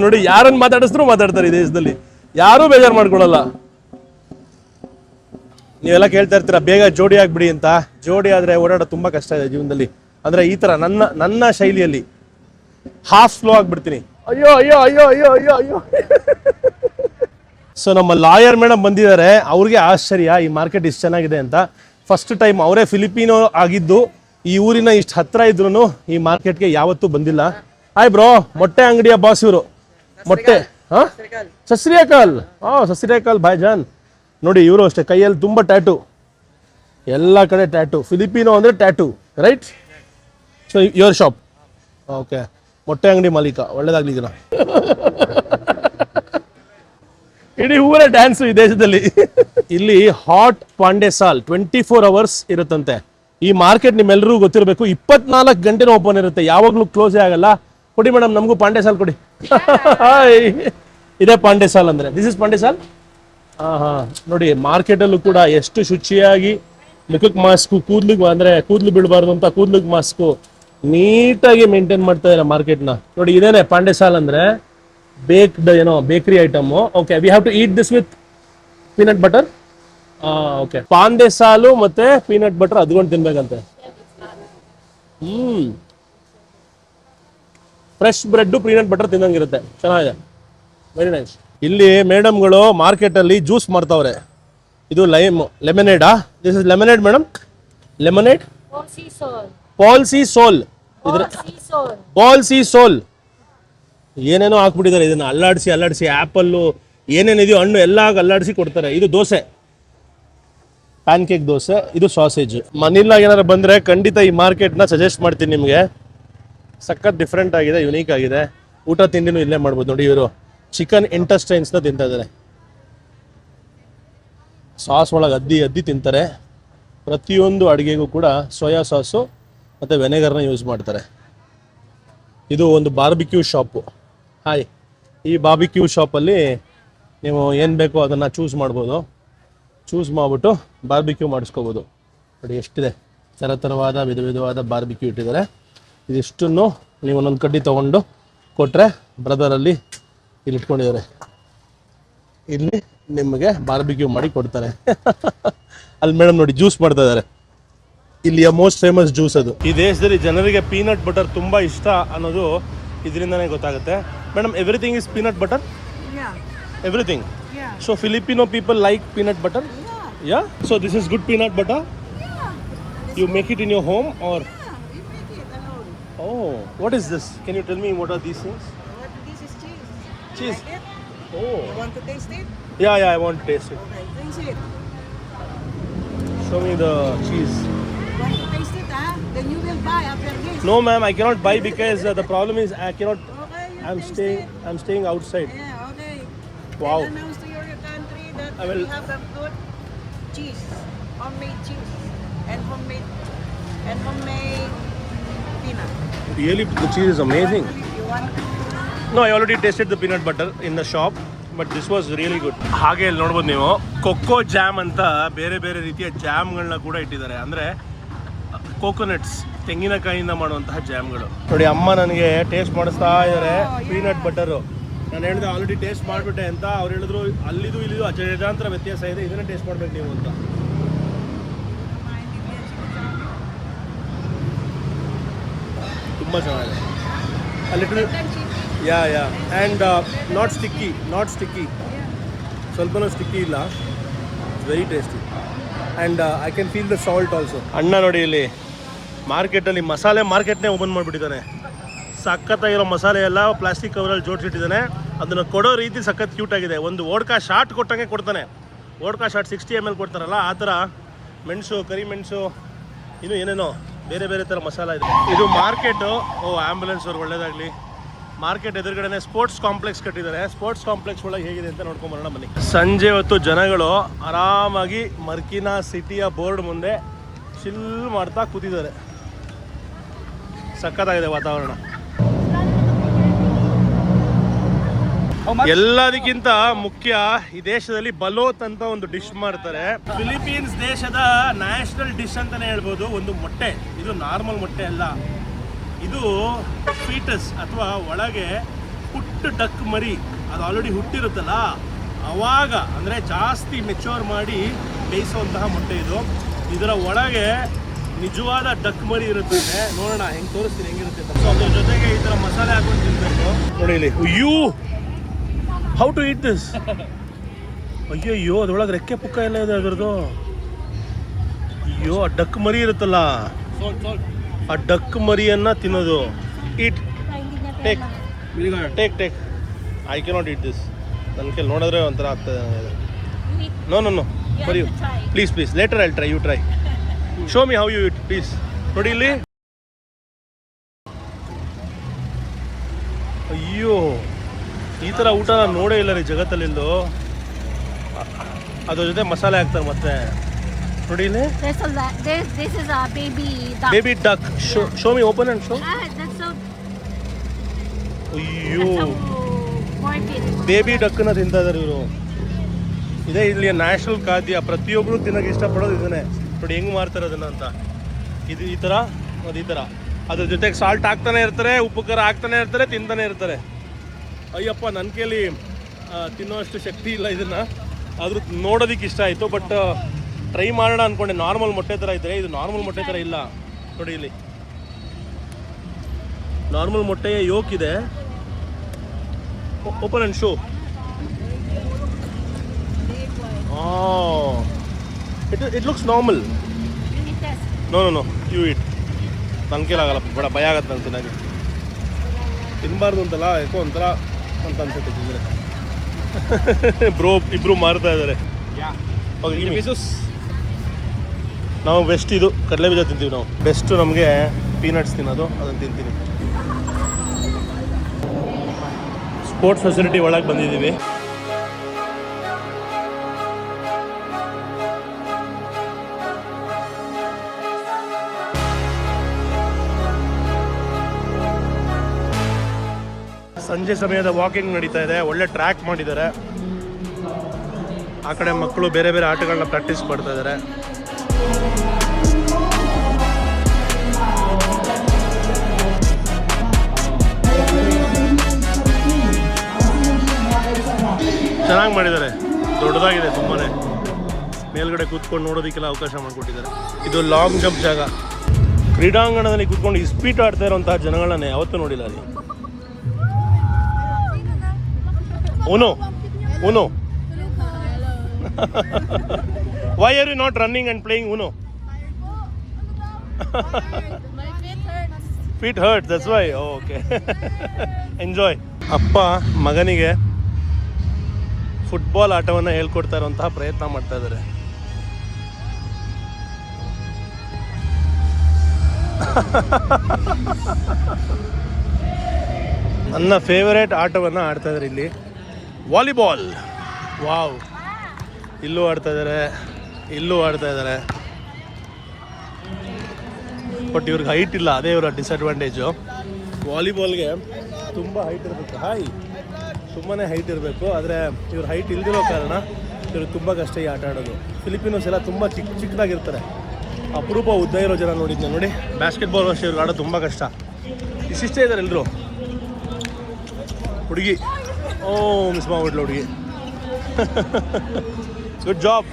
ನೋಡಿ, ಯಾರನ್ನು ಮಾತಾಡಿಸಿದ್ರು ಮಾತಾಡ್ತಾರೆ ಈ ದೇಶದಲ್ಲಿ, ಯಾರೂ ಬೇಜಾರು ಮಾಡ್ಕೊಳ್ಳಲ್ಲ. ನೀವೆಲ್ಲ ಕೇಳ್ತಾ ಇರ್ತೀರಾ ಬೇಗ ಜೋಡಿ ಆಗ್ಬಿಡಿ ಅಂತ. ಜೋಡಿ ಆದರೆ ಓಡಾಡೋದು ತುಂಬ ಕಷ್ಟ ಇದೆ ಜೀವನದಲ್ಲಿ. ಅಂದರೆ ಈ ಥರ ನನ್ನ ಶೈಲಿಯಲ್ಲಿ ಹಾಫ್ ಸ್ಲೋ ಆಗಿಬಿಡ್ತೀನಿ. ಅಯ್ಯೋ ಅಯ್ಯೋ ಅಯ್ಯೋ ಅಯ್ಯೋ ಅಯ್ಯೋ ಅಯ್ಯೋ. ಸೊ ನಮ್ಮ ಲಾಯರ್ ಮೇಡಮ್ ಬಂದಿದ್ದಾರೆ. ಅವ್ರಿಗೆ ಆಶ್ಚರ್ಯ ಈ ಮಾರ್ಕೆಟ್ ಇಷ್ಟು ಚೆನ್ನಾಗಿದೆ ಅಂತ. ಫಸ್ಟ್ ಟೈಮ್ ಅವರೇ ಫಿಲಿಪೀನೋ ಆಗಿದ್ದು, ಈ ಊರಿನ ಇಷ್ಟು ಹತ್ರ ಇದ್ರು ಈ ಮಾರ್ಕೆಟ್ಗೆ ಯಾವತ್ತೂ ಬಂದಿಲ್ಲ. ಹಾಯ್ ಬ್ರೋ, ಮೊಟ್ಟೆ ಅಂಗಡಿಯ ಬಾಸ್ ಇವರು. ಮೊಟ್ಟೆ ಸಸ್ರಿಯಾಕಾಲ್. ಸಸ್ರಿಯಾಕಾಲ್ ಭಾಯ್ ಜಾನ್. ನೋಡಿ ಇವರು ಅಷ್ಟೇ, ಕೈಯಲ್ಲಿ ತುಂಬ ಟ್ಯಾಟು, ಎಲ್ಲ ಕಡೆ ಟ್ಯಾಟು. ಫಿಲಿಪೀನೋ ಅಂದರೆ tattoo, right? So your shop. Okay, ಮೊಟ್ಟೆ ಅಂಗಡಿ ಮಾಲೀಕ, ಒಳ್ಳೇದಾಗ್ಲಿ ಜನ. ಇಡೀ ಊರೇ ಡ್ಯಾನ್ಸು ಈ ದೇಶದಲ್ಲಿ. ಇಲ್ಲಿ ಹಾಟ್ ಪಾಂಡೆ ಸಾಲ್ 24 hours ಇರುತ್ತಂತೆ. ಈ ಮಾರ್ಕೆಟ್ ನಿಮ್ಮೆಲ್ಲರೂ ಗೊತ್ತಿರಬೇಕು, 24 ಗಂಟೆನೂ ಓಪನ್ ಇರುತ್ತೆ, ಯಾವಾಗಲೂ ಕ್ಲೋಸೇ ಆಗಲ್ಲ. ಕೊಡಿ ಮೇಡಮ್, ನಮಗೂ ಪಾಂಡೆ ಸಾಲ್ ಕೊಡಿ. ಇದೇ ಪಾಂಡೆ ಸಾಲ್ ಅಂದರೆ, ದಿಸ್ ಇಸ್ ಪಾಂಡೆ ಸಾಲ್. ನೋಡಿ ಮಾರ್ಕೆಟಲ್ಲೂ ಕೂಡ ಎಷ್ಟು ಶುಚಿಯಾಗಿ ಮುಖಕ್ಕೆ ಮಾಸ್ಕು, ಕೂದ್ಲಿಗೆ ಅಂದರೆ ಕೂದಲು ಬೀಳಬಾರ್ದು ಅಂತ ಕೂದ್ಲಿಗೆ ಮಾಸ್ಕು ನೀಟಾಗಿ ಮೇಂಟೈನ್ ಮಾಡ್ತಾ ಇದ್ದಾರೆ ಮಾರ್ಕೆಟ್ನ. ನೋಡಿ ಇದೇನೆ ಪಾಂಡೆ ಸಾಲ್ ಅಂದರೆ, ಬೇಕ್ಡ್ ಏನೋ bakery item. Okay, we have to eat this with peanut butter. Okay, ಪಾಂದೆ ಸಾಲು ಮತ್ತೆ ಪೀನಟ್ ಬಟರ್ ಅದ್ಕೊಂಡು ತಿನ್ಬೇಕಂತೆ. ಫ್ರೆಶ್ ಬ್ರೆಡ್ ಪೀನಟ್ ಬಟರ್ ತಿನ್ನಂಗಿರುತ್ತೆ, ಚೆನ್ನಾಗಿದೆ, ವೆರಿ ನೈಸ್. ಇಲ್ಲಿ ಮೇಡಮ್ಗಳು ಮಾರ್ಕೆಟಲ್ಲಿ ಜ್ಯೂಸ್ ಮಾರ್ತಾವ್ರೆ. ಇದು ಲೆಮನೇಡಾ? This is lemonade madam, lemonade ಪಾಲ್ಸಿ ಸೋಲ್. ಇದ್ರ ಪಾಲ್ಸಿ ಸೋಲ್ ಏನೇನೋ ಹಾಕ್ಬಿಟ್ಟಿದ್ದಾರೆ. ಇದನ್ನ ಅಲ್ಲಾಡಿಸಿ ಆ್ಯಪಲ್ಲು ಏನೇನಿದೆಯೋ ಹಣ್ಣು ಎಲ್ಲ ಅಲ್ಲಾಡಿಸಿ ಕೊಡ್ತಾರೆ. ಇದು ದೋಸೆ, ಪ್ಯಾನ್ ಕೇಕ್ ದೋಸೆ, ಇದು ಸಾಸೇಜ್. ಮನಿಲಾಗ ಏನಾರು ಬಂದರೆ ಖಂಡಿತ ಈ ಮಾರ್ಕೆಟ್ನ ಸಜೆಸ್ಟ್ ಮಾಡ್ತೀನಿ ನಿಮಗೆ. ಸಖತ್ ಡಿಫ್ರೆಂಟ್ ಆಗಿದೆ, ಯುನೀಕ್ ಆಗಿದೆ. ಊಟ ತಿಂಡಿನೂ ಇಲ್ಲೇ ಮಾಡ್ಬೋದು. ನೋಡಿ, ಇವರು ಚಿಕನ್ ಇಂಟೆಸ್ಟೈನ್ಸ್ನ ತಿಂತಾ ಇದ್ದಾರೆ. ಸಾಸ್ ಒಳಗೆ ಅದ್ದಿ ತಿಂತಾರೆ. ಪ್ರತಿಯೊಂದು ಅಡುಗೆಗೂ ಕೂಡ ಸೋಯಾ ಸಾಸು ಮತ್ತು ವೆನೆಗರ್ನ ಯೂಸ್ ಮಾಡ್ತಾರೆ. ಇದು ಒಂದು ಬಾರ್ಬಿಕ್ಯೂ ಶಾಪು. ಹಾಯ್, ಈ ಬಾರ್ಬಿಕ್ಯೂ ಶಾಪಲ್ಲಿ ನೀವು ಏನು ಬೇಕೋ ಅದನ್ನು ಚೂಸ್ ಮಾಡ್ಬೋದು. ಚೂಸ್ ಮಾಡಿಬಿಟ್ಟು ಬಾರ್ಬಿಕ್ಯೂ ಮಾಡಿಸ್ಕೋಬೋದು. ನೋಡಿ ಎಷ್ಟಿದೆ, ಥರವಾದ ವಿಧವಾದ ಬಾರ್ಬಿಕ್ಯೂ ಇಟ್ಟಿದ್ದಾರೆ. ಇದಿಷ್ಟನ್ನು ನೀವು ಒಂದೊಂದು ಕಡ್ಡಿ ತೊಗೊಂಡು ಕೊಟ್ಟರೆ ಬ್ರದರಲ್ಲಿ ಇಲ್ಲಿ ಇಟ್ಕೊಂಡಿದ್ದಾರೆ. ಇಲ್ಲಿ ನಿಮಗೆ ಬಾರ್ಬಿಕ್ಯೂ ಮಾಡಿ ಕೊಡ್ತಾರೆ. ಅಲ್ಲಿ ಮೇಡಮ್ ನೋಡಿ ಜ್ಯೂಸ್ ಮಾಡ್ತಾ ಇದ್ದಾರೆ. ಇಲ್ಲಿಯ ಮೋಸ್ಟ್ ಫೇಮಸ್ ಜ್ಯೂಸ್ ಅದು. ಈ ದೇಶದಲ್ಲಿ ಜನರಿಗೆ ಪೀನಟ್ ಬಟರ್ ತುಂಬ ಇಷ್ಟ ಅನ್ನೋದು ಇದರಿಂದನೇ ಗೊತ್ತಾಗುತ್ತೆ. Madam, everything is peanut butter? Everything? Yeah. So Filipino people like peanut butter? Yeah? So this is good peanut butter? You make it in your home or? Yeah, we make it alone. Oh, what is this? Can you tell me what are these things? This is cheese. Cheese. Like it? Oh. You want to taste it? Yeah, I want to taste it. Okay, taste it. Show me the cheese. You want to taste it, huh? Then you will buy after this. No ma'am, I cannot buy because the problem is I cannot, Okay, you I'm staying outside. Yeah, okay. Wow. Then announce to your country that I will- we have a good cheese, homemade cheese, and homemade peanut. Really, the cheese is amazing. You want? No, I already tasted the peanut butter in the shop, but this was really good. ಹಾಗೆ ಇಲ್ಲಿ ನೋಡ್ಬೋದು ನೀವು kho kho jam ಅಂತ ಬೇರೆ ರೀತಿಯ ಜಾಮ್ಗಳನ್ನ ಕೂಡ ಇಟ್ಟಿದ್ದಾರೆ. ಅಂದರೆ ಕೋಕೋನಟ್ಸ್, ತೆಂಗಿನಕಾಯಿಯಿಂದ ಮಾಡುವಂತಹ ಜಾಮ್ಗಳು. ನೋಡಿ, ಅಮ್ಮ ನನಗೆ ಟೇಸ್ಟ್ ಮಾಡಿಸ್ತಾ ಇದ್ದಾರೆ ಪೀನಟ್ ಬಟರು. ನಾನು ಹೇಳಿದೆ ಆಲ್ರೆಡಿ ಟೇಸ್ಟ್ ಮಾಡಿಬಿಟ್ಟೆ ಅಂತ. ಅವ್ರು ಹೇಳಿದ್ರು ಅಲ್ಲಿದು ಇಲ್ಲಿದು ಅಜಗಜಾಂತರ ವ್ಯತ್ಯಾಸ ಇದೆ, ಇದನ್ನೇ ಟೇಸ್ಟ್ ಮಾಡ್ಬೇಕು ನೀವು ಅಂತ. ತುಂಬ ಚೆನ್ನಾಗಿದೆ. ಅಲ್ಲಿ ಯಾ ಆ್ಯಂಡ್ ನಾಟ್ ಸ್ಟಿಕ್ಕಿ ಸ್ವಲ್ಪನೂ ಸ್ಟಿಕ್ಕಿ ಇಲ್ಲ. Very tasty and I can feel the salt also. ಅಣ್ಣ ನೋಡಿ ಇಲ್ಲಿ ಮಾರ್ಕೆಟಲ್ಲಿ ಮಸಾಲೆ ಮಾರ್ಕೆಟ್ನೇ ಓಪನ್ ಮಾಡಿಬಿಟ್ಟಿದ್ದಾನೆ. ಸಖತ್ತಾಗಿರೋ ಮಸಾಲೆ ಎಲ್ಲ ಪ್ಲಾಸ್ಟಿಕ್ ಕವರಲ್ಲಿ ಜೋಡಿಸಿಟ್ಟಿದ್ದಾನೆ. ಅದನ್ನು ಕೊಡೋ ರೀತಿ ಸಖತ್ ಕ್ಯೂಟ್ ಆಗಿದೆ. ಒಂದು ಓಡ್ಕಾ ಶಾಟ್ ಕೊಟ್ಟಂಗೆ ಕೊಡ್ತಾನೆ. ಓಡ್ಕಾ ಶಾಟ್ 60 ml ಕೊಡ್ತಾರಲ್ಲ ಆ ಥರ ಮೆಣಸು, ಕರಿಮೆಣಸು, ಇನ್ನು ಏನೇನೋ ಬೇರೆ ಥರ ಮಸಾಲ ಇದೆ. ಇದು ಮಾರ್ಕೆಟು. ಆ್ಯಂಬುಲೆನ್ಸ್ ಅವ್ರಿಗೆ ಒಳ್ಳೇದಾಗಲಿ. ಮಾರ್ಕೆಟ್ ಎದುರುಗಡೆನೆ ಸ್ಪೋರ್ಟ್ಸ್ ಕಾಂಪ್ಲೆಕ್ಸ್ ಕಟ್ಟಿದ್ದಾರೆ. ಸ್ಪೋರ್ಟ್ಸ್ ಕಾಂಪ್ಲೆಕ್ಸ್ ಒಳಗೆ ಹೇಗಿದೆ ಅಂತ ನೋಡ್ಕೊಂಬರೋಣ ಬನ್ನಿ. ಸಂಜೆ ಹೊತ್ತು ಜನಗಳು ಆರಾಮಾಗಿ ಮರ್ಕಿನಾ ಸಿಟಿಯ ಬೋರ್ಡ್ ಮುಂದೆ ಚಿಲ್ ಮಾಡ್ತಾ ಕೂತಿದ್ದಾರೆ. ಸಖತ್ತಾಗಿದೆ ವಾತಾವರಣ. ಎಲ್ಲದಕ್ಕಿಂತ ಮುಖ್ಯ ಈ ದೇಶದಲ್ಲಿ ಬಲೋತ್ ಅಂತ ಒಂದು ಡಿಶ್ ಮಾಡ್ತಾರೆ. ಫಿಲಿಪೀನ್ಸ್ ದೇಶದ ನ್ಯಾಷನಲ್ ಡಿಶ್ ಅಂತಾನೆ ಹೇಳ್ಬೋದು. ಒಂದು ಮೊಟ್ಟೆ, ಇದು ನಾರ್ಮಲ್ ಮೊಟ್ಟೆ ಅಲ್ಲ, ಇದು ಫೀಟಸ್ ಅಥವಾ ಒಳಗೆ ಹುಟ್ಟು ಡಕ್ ಮರಿ, ಅದು ಆಲ್ರೆಡಿ ಹುಟ್ಟಿರುತ್ತಲ್ಲ ಅವಾಗ, ಅಂದರೆ ಜಾಸ್ತಿ ಮೆಚೂರ್ ಮಾಡಿ ಬೇಯಿಸುವಂತಹ ಮೊಟ್ಟೆ ಇದು. ಇದರ ಒಳಗೆ ನಿಜವಾದ ಡಕ್ ಮರಿ ಇರುತ್ತೆ. ನೋಡೋಣ ಹೆಂಗೆ ತೋರಿಸ್ತೀನಿ ಹೆಂಗಿರುತ್ತೆ. ಸೊ ಅದ್ರ ಜೊತೆಗೆ ಈ ಥರ ಮಸಾಲೆ ಹಾಕೊಂಡು ತಿನ್ಬೇಕು. ನೋಡಿ ಇಲ್ಲಿ, ಅಯ್ಯೋ ಹೌ ಟು ಈಟ್ ದಿಸ್? ಅಯ್ಯೋ ಅದ್ರೊಳಗೆ ರೆಕ್ಕೆ ಪುಕ್ಕ ಎಲ್ಲ ಇದೆ ಅದರದ್ದು. ಅಯ್ಯೋ, ಆ ಡಕ್ ಮರಿ ಇರುತ್ತಲ್ಲ, ಆ ಡಕ್ ಮರಿಯನ್ನ ತಿನ್ನೋದು. Eat, take I cannot eat this. ನನ್ನ ಕೈಲಿ ನೋಡಿದ್ರೆ ಒಂಥರ ಆಗ್ತದೆ. No for you, please later I try, you try, show me how you it please. ನೋಡಿ ಇಲ್ಲಿ, ಅಯ್ಯೋ ಈ ಥರ ಊಟ ನಾನು ನೋಡೇ ಇಲ್ಲ ರೀ ಜಗತ್ತಲ್ಲಿಂದು. ಅದ್ರ ಜೊತೆ ಮಸಾಲೆ ಹಾಕ್ತಾರೆ ಮತ್ತೆ. ನೋಡಿ ಇಲ್ಲಿ, This is a baby duck. Baby duck. Show me, open and show. That's so. ಅಯ್ಯೋ, Morbid. ಬೇಬಿ ಡಕ್ಕನ್ನ ತಿಂತಾ ಇದ್ದಾರೆ ಇವರು. ಇದೇ ಇಲ್ಲಿಯ ನ್ಯಾಷನಲ್ ಖಾದ್ಯ. ಪ್ರತಿಯೊಬ್ಬರು ತಿನ್ನೋಕೆ ಇಷ್ಟಪಡೋದು ಇದನ್ನೇ. ನೋಡಿ ಹೆಂಗೆ ಮಾಡ್ತಾರೆ ಅದನ್ನು ಅಂತ. ಇದು ಈ ಥರ, ಅದು ಈ ಥರ. ಅದ್ರ ಜೊತೆಗೆ ಸಾಲ್ಟ್ ಹಾಕ್ತಾನೆ ಇರ್ತಾರೆ, ಉಪ್ಪು ಖಾರ ಹಾಕ್ತಾನೆ ಇರ್ತಾರೆ, ತಿಂತಾನೆ ಇರ್ತಾರೆ. ಅಯ್ಯಪ್ಪ ನನ್ನ ಕೈಲಿ ತಿನ್ನೋಷ್ಟು ಶಕ್ತಿ ಇಲ್ಲ ಇದನ್ನು, ಆದರೂ ನೋಡೋದಕ್ಕೆ ಇಷ್ಟ ಆಯಿತು. ಬಟ್ ಟ್ರೈ ಮಾಡೋಣ ಅಂದ್ಕೊಂಡೆ. ನಾರ್ಮಲ್ ಮೊಟ್ಟೆ ಥರ ಇದ್ದರೆ ಇದು ನಾರ್ಮಲ್ ಮೊಟ್ಟೆ ಥರ ಇಲ್ಲ ನೋಡಿ. ಇಲ್ಲಿ ನಾರ್ಮಲ್ ಮೊಟ್ಟೆಯ ಯೋಕ್ ಇದೆ. Open and show. It looks normal. No you it. ನನ್ನ ಕೈಲಾಗಲ್ಲ, ಬೇಡ, ಭಯ ಆಗತ್ತೆ ನಾನು ತಿನ್ನಾಗಿ. ತಿನ್ನಬಾರ್ದು ಅಂತಲ್ಲ, ಯಾಕೋ ಒಂಥರ ಅಂತ ಅನ್ಸುತ್ತೆ ತಿಂದರೆ. ಇಬ್ರು ಮಾರ್ತಾ ಇದ್ದಾರೆ. ನಾವು ಬೆಸ್ಟ್ ಇದು ಕಡಲೆ ಬೀಜ ತಿಂತೀವಿ ನಾವು. ಬೆಸ್ಟು ನಮಗೆ ಪೀನಟ್ಸ್ ತಿನ್ನೋದು, ಅದನ್ನು ತಿಂತೀನಿ. ಸ್ಪೋರ್ಟ್ಸ್ ಫೆಸಿಲಿಟಿ ಒಳಗೆ ಬಂದಿದ್ದೀವಿ. ಸಂಜೆ ಸಮಯದ ವಾಕಿಂಗ್ ನಡೀತಾ ಇದೆ. ಒಳ್ಳೆ ಟ್ರ್ಯಾಕ್ ಮಾಡಿದ್ದಾರೆ. ಆ ಕಡೆ ಮಕ್ಕಳು ಬೇರೆ ಬೇರೆ ಆಟಗಳನ್ನ ಪ್ರಾಕ್ಟೀಸ್ ಮಾಡ್ತಾ ಇದ್ದಾರೆ. ಚೆನ್ನಾಗಿ ಮಾಡಿದ್ದಾರೆ, ದೊಡ್ಡದಾಗಿದೆ ತುಂಬಾ. ಮೇಲ್ಗಡೆ ಕೂತ್ಕೊಂಡು ನೋಡೋದಕ್ಕೆಲ್ಲ ಅವಕಾಶ ಮಾಡಿಕೊಟ್ಟಿದ್ದಾರೆ. ಇದು ಲಾಂಗ್ ಜಂಪ್ ಜಾಗ. ಕ್ರೀಡಾಂಗಣದಲ್ಲಿ ಕೂತ್ಕೊಂಡು ಇಸ್ಪೀಟ್ ಆಡ್ತಾ ಇರೋಂತಹ ಜನಗಳನ್ನೇ ಯಾವತ್ತೂ ನೋಡಿಲ್ಲ ಅಲ್ಲಿ. Uno. Why are you not running and playing Uno? My feet hurts. Feet hurt, that's why. Oh, okay. Enjoy. ಅಪ್ಪ ಮಗನಿಗೆ ಫುಟ್ಬಾಲ್ ಆಟವನ್ನು ಹೇಳ್ಕೊಡ್ತಾ ಇರುವಂತಹ ಪ್ರಯತ್ನ ಮಾಡ್ತಾ ಇದ್ದಾರೆ. ನನ್ನ ಫೇವರೇಟ್ ಆಟವನ್ನು ಆಡ್ತಾ ಇದ್ದಾರೆ ಇಲ್ಲಿ, ವಾಲಿಬಾಲ್. ವಾವ್, ಇಲ್ಲೂ ಆಡ್ತಾ ಇದ್ದಾರೆ, ಇಲ್ಲೂ ಆಡ್ತಾ ಇದ್ದಾರೆ. ಬಟ್ ಇವ್ರಿಗೆ ಹೈಟ್ ಇಲ್ಲ, ಅದೇ ಇವರ ಡಿಸಡ್ವಾಂಟೇಜು. ವಾಲಿಬಾಲ್ಗೆ ತುಂಬ ಹೈಟ್ ಇರಬೇಕು, ತುಂಬಾ ಹೈಟ್ ಇರಬೇಕು. ಆದರೆ ಇವ್ರ ಹೈಟ್ ಇಲ್ದಿರೋ ಕಾರಣ ಇವ್ರಿಗೆ ತುಂಬ ಕಷ್ಟ ಈ ಆಟ ಆಡೋದು. ಫಿಲಿಪಿನೋಸ್ ಎಲ್ಲ ತುಂಬ ಚಿಕ್ಕದಾಗಿರ್ತಾರೆ. ಅಪರೂಪ ಉದ್ದ ಇರೋ ಜನ ನೋಡಿದ್ದೆ ನೋಡಿ. ಬ್ಯಾಸ್ಕೆಟ್ಬಾಲ್ ಅಷ್ಟೇ ಇವ್ರಿಗೆ ಆಡೋದು ತುಂಬ ಕಷ್ಟ. ಇಷ್ಟಿಷ್ಟೇ ಇದ್ದಾರೆ ಎಲ್ಲರೂ. ಹುಡುಗಿ ಮಿಸ್ ಮಾಡ್ಬಿಟ್ಲು ಹುಡುಗಿ. Good job.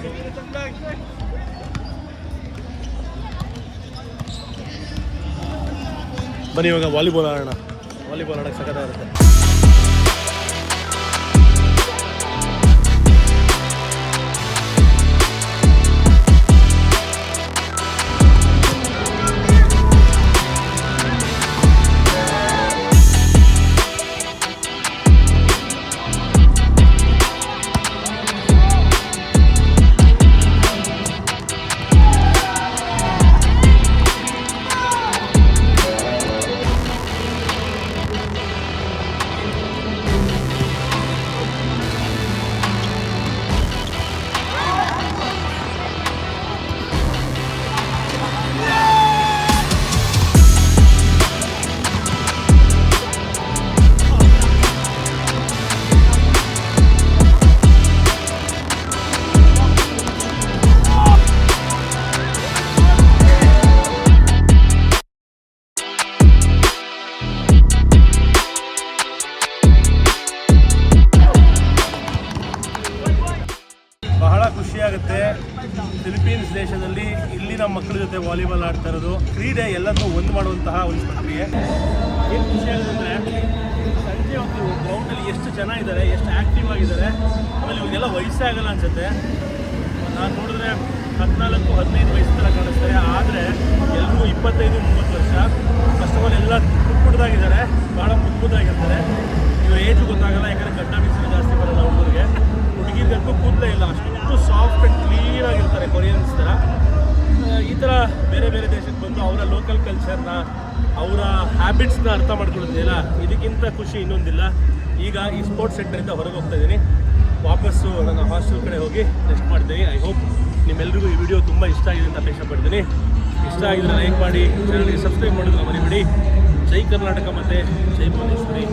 ಬನ್ನಿ ಇವಾಗ ವಾಲಿಬಾಲ್ ಆಡೋಣ. ವಾಲಿಬಾಲ್ ಆಡೋಕ್ಕೆ ಸಖತ್ತಾಗಿರುತ್ತೆ. ಬಹಳ ಖುಷಿಯಾಗುತ್ತೆ ಫಿಲಿಪೀನ್ಸ್ ದೇಶದಲ್ಲಿ ಇಲ್ಲಿನ ಮಕ್ಕಳ ಜೊತೆ ವಾಲಿಬಾಲ್ ಆಡ್ತಾ ಇರೋದು. ಕ್ರೀಡೆ ಎಲ್ಲರನ್ನೂ ಒಂದು ಮಾಡುವಂತಹ ಒಂದು ಪ್ರಕ್ರಿಯೆ. ಏನು ಖುಷಿಯಾಗುತ್ತೆ ಅಂದರೆ ಸಂಜೆ ಒಂದು ಗ್ರೌಂಡಲ್ಲಿ ಎಷ್ಟು ಜನ ಇದ್ದಾರೆ, ಎಷ್ಟು ಆ್ಯಕ್ಟಿವ್ ಆಗಿದ್ದಾರೆ. ಆಮೇಲೆ ಇವಾಗೆಲ್ಲ ವಯಸ್ಸೇ ಆಗಲ್ಲ ಅನಿಸುತ್ತೆ. ನಾನು ನೋಡಿದ್ರೆ 14-15 ವಯಸ್ಸು ಥರ ಕಾಣಿಸ್ತಾರೆ. ಆದರೆ ಎಲ್ಲರೂ 25-30 ವರ್ಷ. ಫಸ್ಟ್ ಆಫ್ ಆಲ್ ಎಲ್ಲ ಪುಟ್ಟದಾಗಿದ್ದಾರೆ, ಭಾಳ ಮುದ್ದಾಗಿರ್ತಾರೆ. ಇವ್ರ ಏಜು ಗೊತ್ತಾಗಲ್ಲ, ಯಾಕಂದರೆ ಗಡ್ಡ ಮೀಸಲು ಜಾಸ್ತಿ ಬರೋಲ್ಲ ಹುಡುಗರಿಗೆ. ಹುಡುಗಿರ್ಗಂತೂ ಕೂದಲೇ ಇಲ್ಲ, ಅಷ್ಟು ಸಾಫ್ಟ್ ಆ್ಯಂಡ್ ಕ್ಲೀನ್ ಆಗಿರ್ತಾರೆ ಕೊರಿಯನ್ಸ್ ಥರ. ಈ ಥರ ಬೇರೆ ಬೇರೆ ದೇಶಕ್ಕೆ ಬಂದು ಅವರ ಲೋಕಲ್ ಕಲ್ಚರ್ನ, ಅವರ ಹ್ಯಾಬಿಟ್ಸ್ನ ಅರ್ಥ ಮಾಡ್ಕೊಳ್ಳೋದಿಲ್ಲ. ಇದಕ್ಕಿಂತ ಖುಷಿ ಇನ್ನೊಂದಿಲ್ಲ. ಈಗ ಈ ಸ್ಪೋರ್ಟ್ಸ್ ಸೆಂಟರಿಂದ ಹೊರಗೆ ಹೋಗ್ತಾ ಇದ್ದೀನಿ. ವಾಪಸ್ಸು ನನ್ನ ಹಾಸ್ಟೆಲ್ ಕಡೆ ಹೋಗಿ ರೆಸ್ಟ್ ಮಾಡ್ತೀನಿ. ಐ ಹೋಪ್ ನಿಮ್ಮೆಲ್ಲರಿಗೂ ಈ ವಿಡಿಯೋ ತುಂಬ ಇಷ್ಟ ಆಗಿದೆ ಅಂತ ಅಪೇಕ್ಷೆ ಪಡ್ತೀನಿ. ಇಷ್ಟ ಆಗಿದ್ರೆ ಲೈಕ್ ಮಾಡಿ, ಚಾನಲ್ಗೆ ಸಬ್ಸ್ಕ್ರೈಬ್ ಮಾಡೋದನ್ನ ಮರಿಬೇಡಿ. ಜೈ ಕರ್ನಾಟಕ ಮತ್ತು ಜೈ ಭುವನೇಶ್ವರಿ.